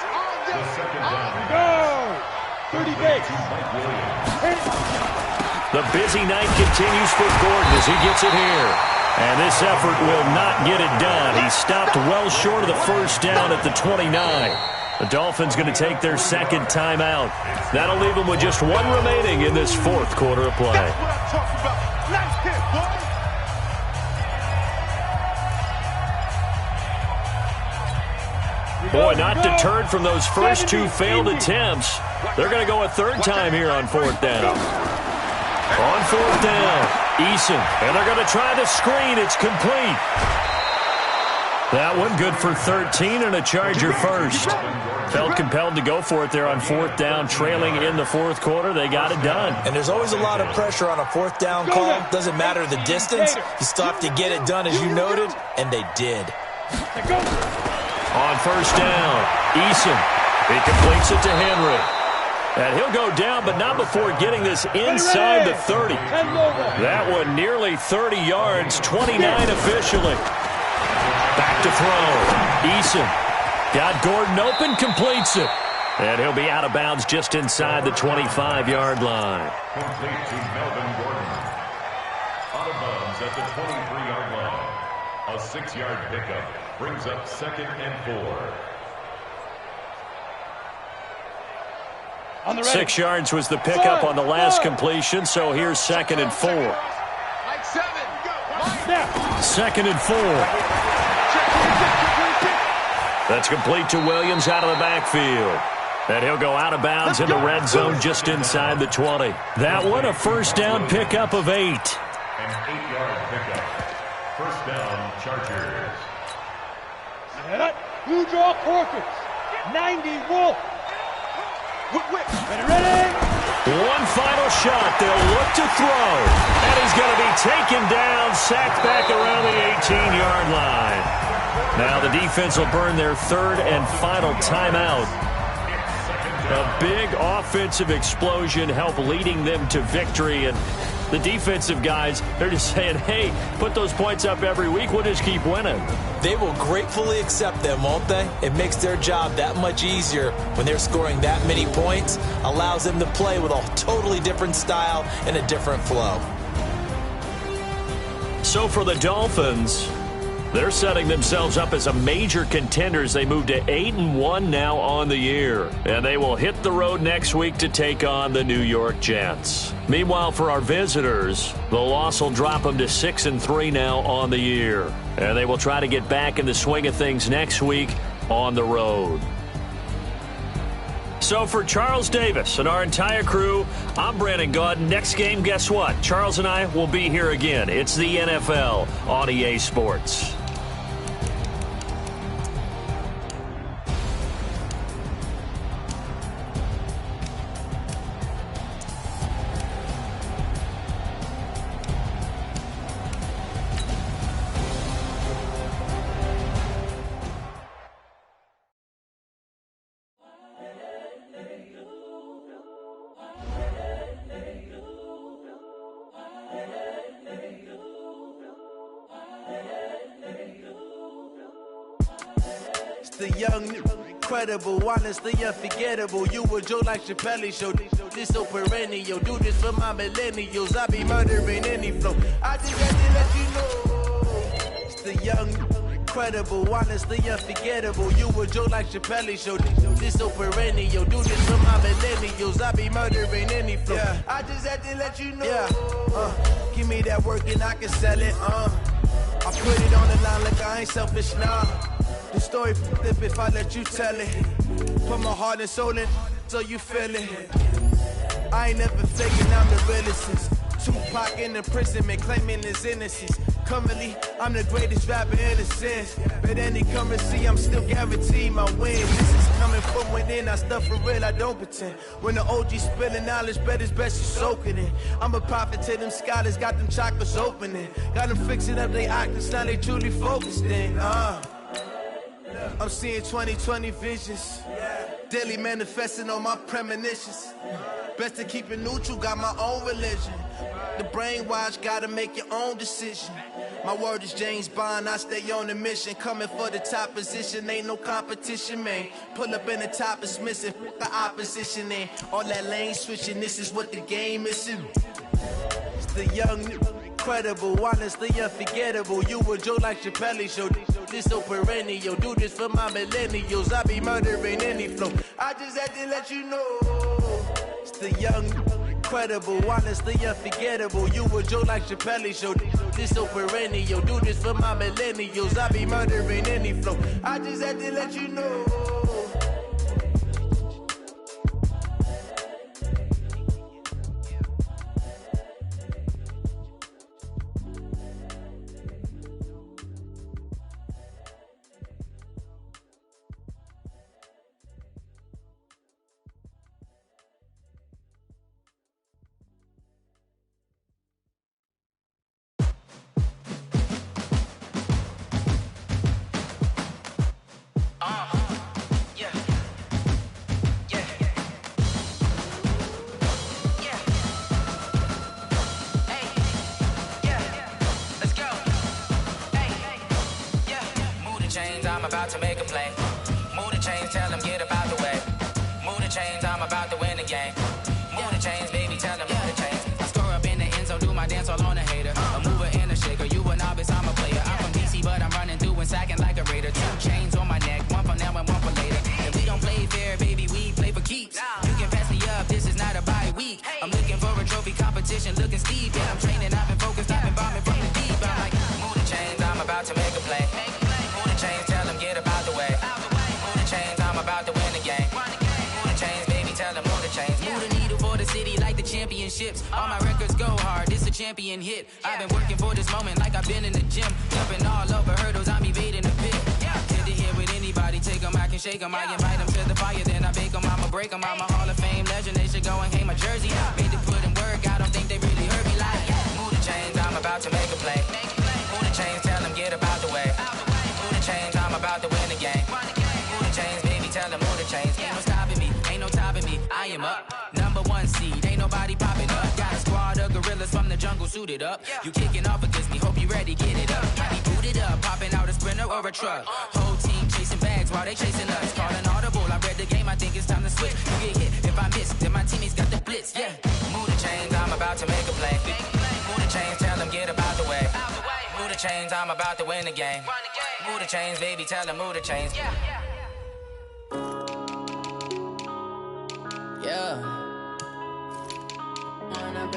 The busy night continues for Gordon as he gets it here. And this effort will not get it done. He stopped well short of the 1st down at the 29. The Dolphins going to take their 2nd timeout. That'll leave them with just one remaining in this 4th quarter of play. Boy, not deterred from those first 2 failed attempts. They're going to go a 3rd time here on 4th down. On 4th down, Eason, and they're going to try the screen. It's complete. That one good for 13 and a Charger 1st. Felt compelled to go for it there on 4th down, trailing in the 4th quarter. They got it done. And there's always a lot of pressure on a 4th down call. Doesn't matter the distance. You still have to get it done, as you noted, and they did. On 1st down, Eason. He completes it to Henry. And he'll go down, but not before getting this inside the 30. That one nearly 30 yards, 29 officially. to throw. Eason got Gordon open, completes it. And he'll be out of bounds just inside the 25-yard line. Complete to Melvin Gordon. Out of bounds at the 23-yard line. A 6-yard pickup brings up 2nd and 4. 6 yards was the pickup on the last completion, so here's 2nd and 4. 2nd and 4. That's complete to Williams out of the backfield. And he'll go out of bounds in the red zone just inside the 20. That one, a first down pickup of 8. An 8-yard pickup. First down, Chargers. Blue draw quarters. 90 Wolf. Ready. One final shot. They'll look to throw. And he's going to be taken down, sacked back around the 18-yard line. Now the defense will burn their 3rd and final timeout. A big offensive explosion helped leading them to victory. And the defensive guys, they're just saying, hey, put those points up every week. We'll just keep winning. They will gratefully accept them, won't they? It makes their job that much easier when they're scoring that many points. Allows them to play with a totally different style and a different flow. So for the Dolphins, they're setting themselves up as a major contender as they move to 8-1 now on the year. And they will hit the road next week to take on the New York Jets. Meanwhile, for our visitors, the loss will drop them to 6-3 now on the year. And they will try to get back in the swing of things next week on the road. So for Charles Davis and our entire crew, I'm Brandon Gaudin. Next game, guess what? Charles and I will be here again. It's the NFL on EA Sports. The young, incredible, honestly unforgettable. You a Joe like Chappelle show. This so perennial. Do this for my millennials. I be murdering any flow. I just had to let you know. It's the young, incredible, honestly unforgettable. You a Joe like Chappelle show. This so perennial. Do this for my millennials. I be murdering any flow. Yeah. I just had to let you know. Yeah. Give me that work and I can sell it. I put it on the line like I ain't selfish now. The story flip if I let you tell it. Put my heart and soul in so you feel it. I ain't never faking, I'm the realest since Tupac in imprisonment, claiming his innocence. Currently, I'm the greatest rapper in a sense. But any currency, I'm still guaranteed my wins. This is coming from within, I stuff for real, I don't pretend. When the OG spilling knowledge, bet it's best you soak it in. I'm a prophet to them scholars, got them chakras opening. Got them fixing up they octaves, now they truly focused in. I'm seeing 2020 visions. Daily manifesting on my premonitions. Best to keep it neutral, got my own religion. The brainwash, gotta make your own decision. My word is James Bond, I stay on the mission. Coming for the top position, ain't no competition, man. Pull up in the top is missing, the opposition in. All that lane switching, this is what the game is in. It's the young, incredible, honestly unforgettable. You a Joe like Chappelle show. This so perennial. Do this for my millennials. I be murdering any flow. I just had to let you know. It's the young, incredible, honestly unforgettable. You a Joe like Chappelle show. This so perennial. Do this for my millennials. I be murdering any flow. I just had to let you know. about to make a play. Move the chains, tell them get about the way. Move the chains, I'm about to win the game. Move the chains, baby, tell them move the chains. I score up in the end zone, do my dance all on a hater. A mover and a shaker, you a novice, I'm a player. I'm from DC, but I'm running through and sacking like a raider. 2 chains on my neck, one for now and one for later. If we don't play fair, baby, we play for keeps. You can pass me up, this is not a bye week. I'm looking for a trophy competition, looking steep. Yeah, I'm training, I've been focused, I've been bombing from the deep. I'm like, move the chains, I'm about to make a play. Move the chains, tell them get about the way. Move the chains, I'm about to win the game. Move the chains, baby, tell them move the chains. Move the needle for the city like the championships. All my records go hard, this a champion hit. I've been working for this moment like I've been in the gym. Jumping all over hurdles, I'm evading the pit. Head to head with anybody, take them, I can shake them. I invite them to the fire, then I bake them, I'ma break them. I'm a Hall of Fame legend, they should go and hang my jersey. Made to put in work, I don't think they really heard me like. Move the chains, I'm about to make a play. Move the chains, tell them get about the way. Move the chains, I'm about to win the game. Move the chains, baby, tell them move the chains. Ain't no stopping me, ain't no topping me, I am up. #1 seed, ain't nobody popping up. Got a squad of gorillas from the jungle suited up. You kicking off against me, hope you ready, get it up. I be booted up, popping out a sprinter or a truck. Whole team chasing bags while they chasing us. Calling audible, I read the game, I think it's time to switch. You get hit, if I miss, then my teammates got the blitz, yeah. Move the chains, I'm about to make a play. Move the chains, tell them get about the way. Move the chains, I'm about to win the game. Move the chains, baby, tell them move the chains. Yeah. One up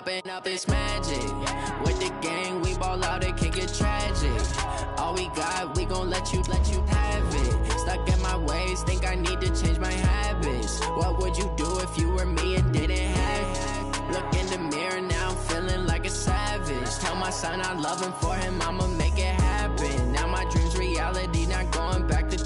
and up, it's magic. With the gang, we ball out, it can get tragic. All we got, we gon' let you have it. Stuck in my ways, think I need to change my habits. What would you do if you were me and didn't have it? Look in the mirror, now I'm feeling like a savage. Tell my son I love him, for him I'ma make it happen. Now my dream's reality, not going back to.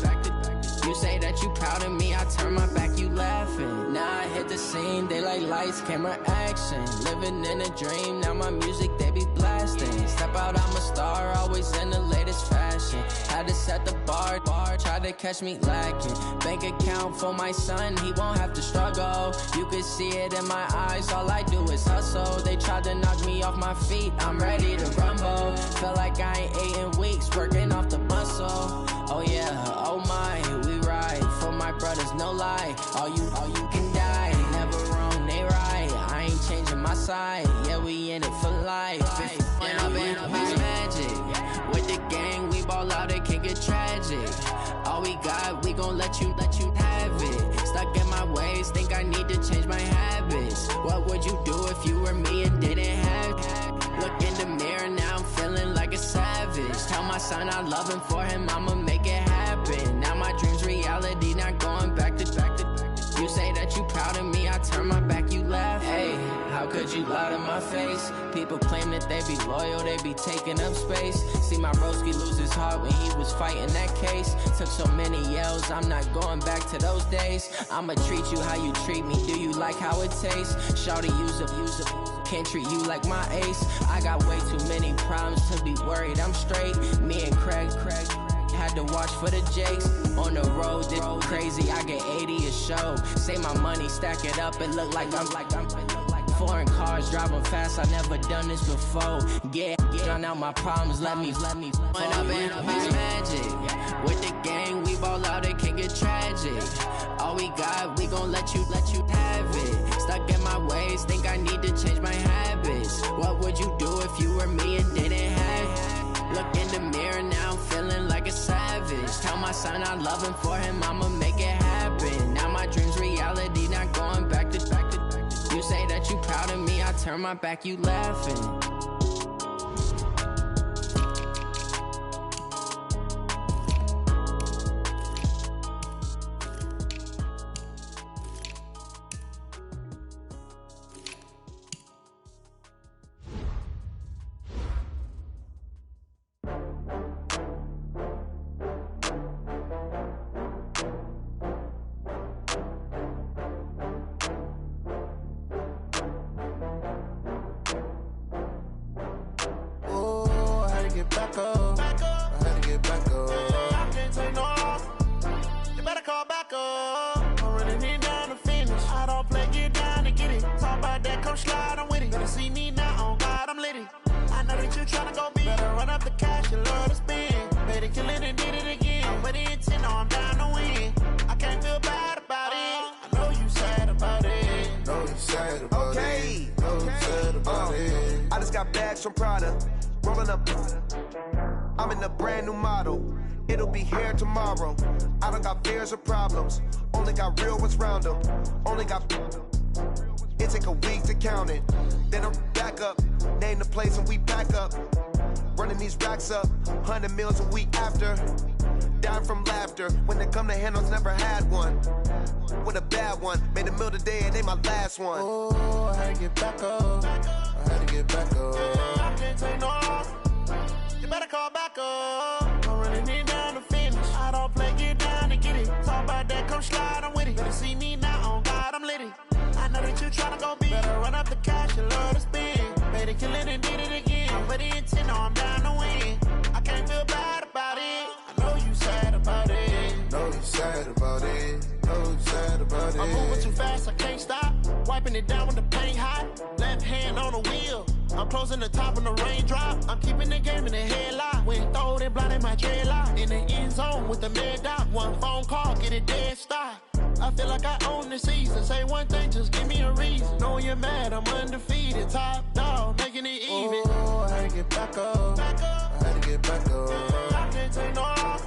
You say that you proud of me, I turn my back, you laughing. Now I hit the scene, they like lights, camera, action. Living in a dream, now my music, they be blasting. Step out, I'm a star, always in the latest fashion. Had to set the bar, try to catch me lacking. Bank account for my son, he won't have to struggle. You can see it in my eyes, all I do is hustle. They tried to knock me off my feet, I'm ready to rumble. Feel like I ain't ate in weeks, working off the muscle. Oh yeah, oh my, we ride for my brothers, no lie. All you can die, never wrong, they right. I ain't changing my side, yeah, we in it for life. When I've been up, it's magic. With the gang, we ball out, it can get tragic. All we got, we gon' let you have it. Stuck in my ways, think I need to change my habits. What would you do if you were me and didn't have it? Look in the mirror, now I'm feeling like a savage. Tell my son I love him, for him I'ma make it happen. Now my dream's reality, not going back to. You say that you proud of me, I turn my back, you laugh. Hey, how could you lie to my face? People claim that they be loyal, they be taking up space. See my broski lose his heart when he was fighting that case. Took so many yells, I'm not going back to those days. I'ma treat you how you treat me, do you like how it tastes? Shawty, use up, can't treat you like my ace. I got way too many problems to be worried, I'm straight. Me and Craig had to watch for the Jakes. On the road, this crazy, I get 80 a show. Say my money, stack it up, it look like I'm foreign cars, driving fast, I never done this before. Yeah, drown out my problems, let me When I've been up, it's magic. With the gang, we ball out, it can get tragic. All we got, we gon' let you have it. Stuck in my ways, think I need to change my habits. What would you do if you were me and didn't have it? Look in the mirror, now I'm feeling like a savage. Tell my son I love him, for him I'ma make it happen. Now my dream's reality, not going back to. You say that you proud of me, I turn my back, you laughing. Slide, I'm with it. Better see me now, on God, I'm lit. litty. I know that you tryna go big. Better run up the cash, you love to spend. Better kill it and did it again. I'm with the intent, no, I'm down to win. I can't feel bad about it. I know you sad about it. Know you sad about it. Know you sad about it. I just got bags from Prada. Rolling up. I'm in a brand new model. It'll be here tomorrow. I don't got fears or problems. Only got real ones round them. Only got. It take a week to count it. Then I'm back up. Name the place and we pack up. Running these racks up. 100 meals a week after. Dying from laughter. When they come to handles, never had one. With a bad one. Made a meal today and they my last one. Oh, I had to get back up. I had to get back up. I can't take no loss. You better call back up. I'm running it down to finish. I don't play, get down to get it. Talk about that, come slide, I'm with it. Better see me now, on God, I'm litty. I know that you tryna go big. Better run up the cash, you love to spend. Better kill it and did it again. I'm with the intent, no, I'm down to win. I can't feel bad about it. I know you sad about it. Know you sad about it. Know you sad about it. I'm moving too fast, I can't stop. Wiping it down when the paint hot. Left hand on the wheel. I'm closing the top when the raindrop. I'm keeping the game in the headlock. When throw it, blinding my dreadlock. In the end zone with the mid dot. One phone call, get it dead stop. I feel like I own the season. Say one thing, just give me a reason. Knowing you're mad, I'm undefeated. Top dog, making it even. Oh, I had to get back up. I had to get back up. I can't take no loss.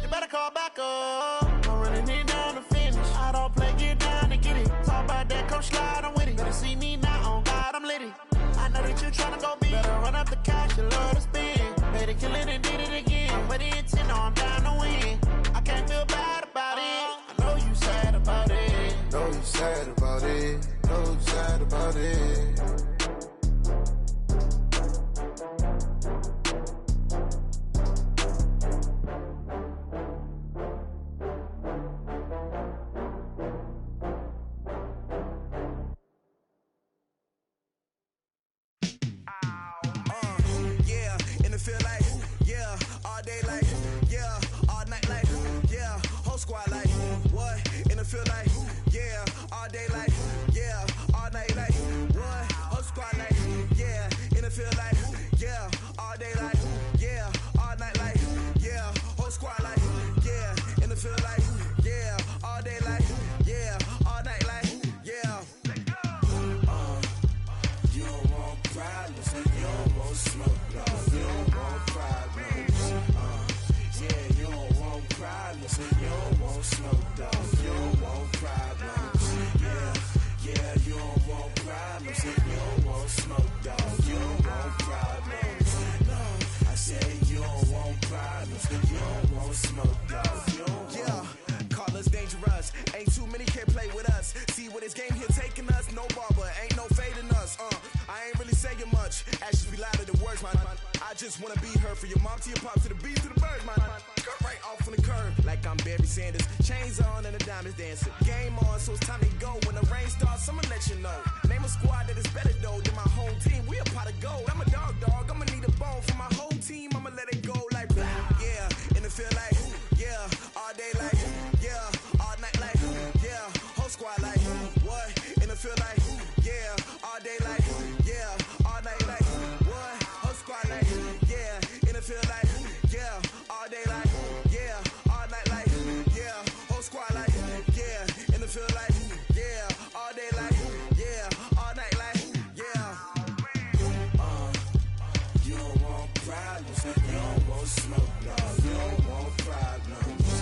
You better call back up. I'm running it down to finish. I don't play, get down to get it. Talk about that, come slide, I'm with it. Better see me now, on God, I'm litty. I know that you tryna go big. Better run up the cash, you love to spend. Better kill it and did it again. I'm with the intent, no, I'm down to win. I can't feel bad about it. I know you sad about it. Know you sad about it. Know you sad about it. Feel like, yeah, all day like, yeah, all night like, yeah, whole squad like, what? And it feel like, yeah, all day like, yeah, all night like, what? Whole squad like, yeah, and it feel like, yeah, all day like, yeah, all night like, yeah, whole squad like, yeah, and it feel like, yeah, all day like, yeah, all night like, yeah. You don't want problems, you don't want smoke, no, you don't want problems. Yeah, you don't want problems, you don't want smoke, dog, you don't want problems. Yeah, you don't want problems, you don't want smoke, dog, you don't want problems. No, I said you don't want problems, you don't want smoke, dog, you don't want. Yeah, call us dangerous, ain't too many can play with us. See what this game here taking us, no barber, ain't no fading us. I ain't really saying much, actions be louder than words, man. I just wanna be heard, for your mom to your pop to the beat to the birds, man. Cut right off on the curb, like I'm Barry Sanders. Chains on and the diamonds dancing. Game on, so it's time to go. When the rain starts, I'ma let you know. Name a squad that is better though than my home team. We a pot of gold. I'm a dog, I'ma need a bone for my whole team. I'ma let it go like blah. Yeah, and it feel like, yeah, all day like, yeah, all night like, yeah, whole squad like, what? And it feel like, yeah, all day like, yeah, all night like, what? Whole squad like, yeah, and it feel like, yeah, all day like, yeah, all night like, yeah, whole squad like, yeah, and it feel like, yeah, all day like, yeah, all night like, yeah. You don't want problems, you don't want smoke, no, you don't want problems.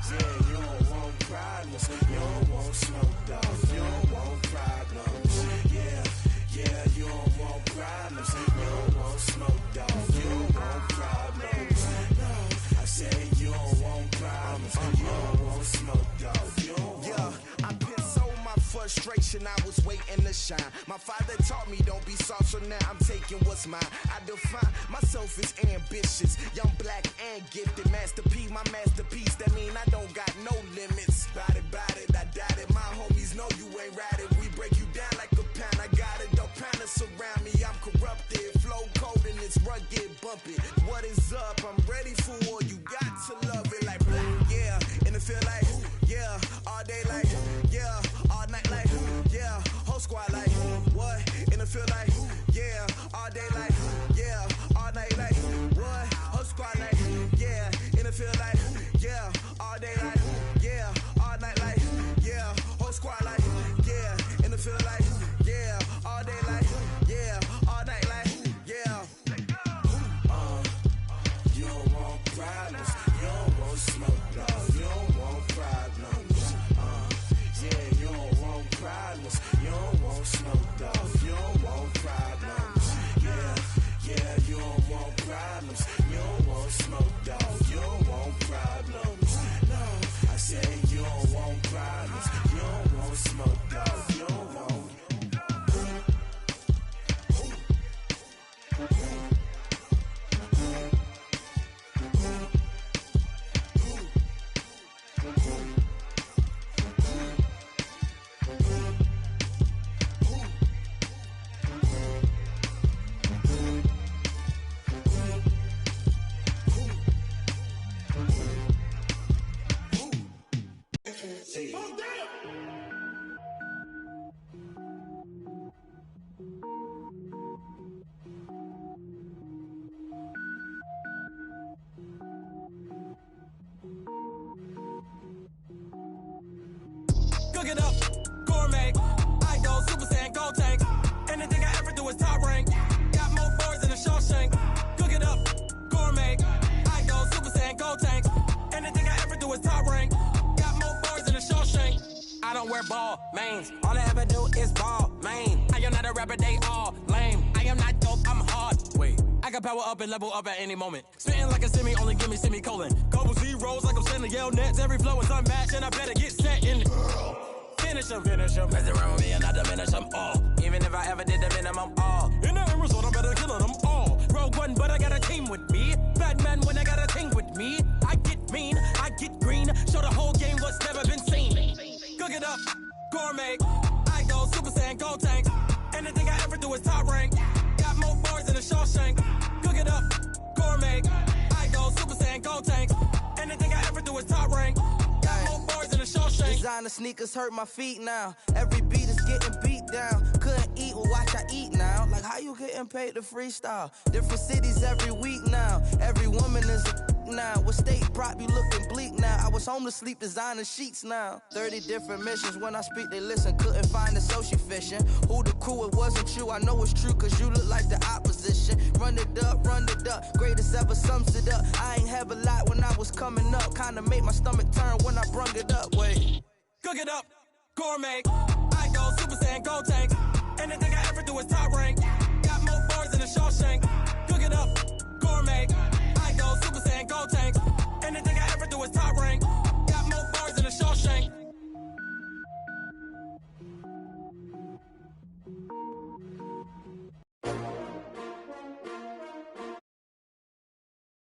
Yeah, you don't want problems, you don't want smoke, dog, you don't want problems. Yeah, you don't want problems, you don't want smoke, dog, you don't want problems. No, I said you don't want problems, you don't want smoke, dog, you don't want. Yeah, I pissed so my frustration, I was waiting to shine. My father taught me don't be soft, so now I'm taking what's mine. I define myself as ambitious, young, black, and gifted. Master P, my masterpiece, that mean I don't got no limits. Bout it, I doubt it. My homies know you ain't ratted. We break you down like a pound. I got it, don't pound us around me. I'm corrupted, flow cold and it's rugged, bumpy. What is up? I'm ready for war. You got to love it like blah. Yeah, and it feel like, yeah, all day like, yeah, all night like, yeah, whole squad like, what? And it feel like, yeah, Cook it up, gourmet. I go Super Saiyan, gold tank. Anything I ever do is top rank. Got more boards than a Shawshank. Cook it up, gourmet. I go Super Saiyan, gold tank. Anything I ever do is top rank. Got more boards than a Shawshank. I don't wear ball mains. All I ever do is ball main. I am not a rapper, they all lame. I am not dope, I'm hard. Wait, I can power up and level up at any moment. Spitting like a semi, only give me semicolon. Couple zeros like I'm sending yell nets. Every flow is unmatched and I better get set in. Finish them. Mess around with me and I diminish them all. Even if I ever did the minimum all. In the end result, I'm better killing them all. Rogue One, but I got a team with me. Batman when I got a team with me. I get mean, I get green. Show the whole game what's never been seen. Cook it up, gourmet. I go Super Saiyan, gold tank. Anything I ever do is top rank. Got more bars than a Shawshank. Cook it up, gourmet. I go Super Saiyan, gold tank. Anything I ever do is top rank. Got more bars than a Shawshank. Designer sneakers hurt my feet now. Every beat is getting beat down. Couldn't eat, well watch I eat now. Like how you getting paid to freestyle? Different cities every week now. Every woman is a now. What state prop you looking bleak now? I was home to sleep designing sheets now. 30 different missions. When I speak they listen. Couldn't find the social fishing. Who the crew, it wasn't you. I know it's true cause you look like the opposition. Run it up. Greatest ever sums it up. I ain't have a lot when I was coming up. Kinda made my stomach turn when I brung it up. Wait. Cook it up, gourmet. I go Super Saiyan, gold tank. Anything I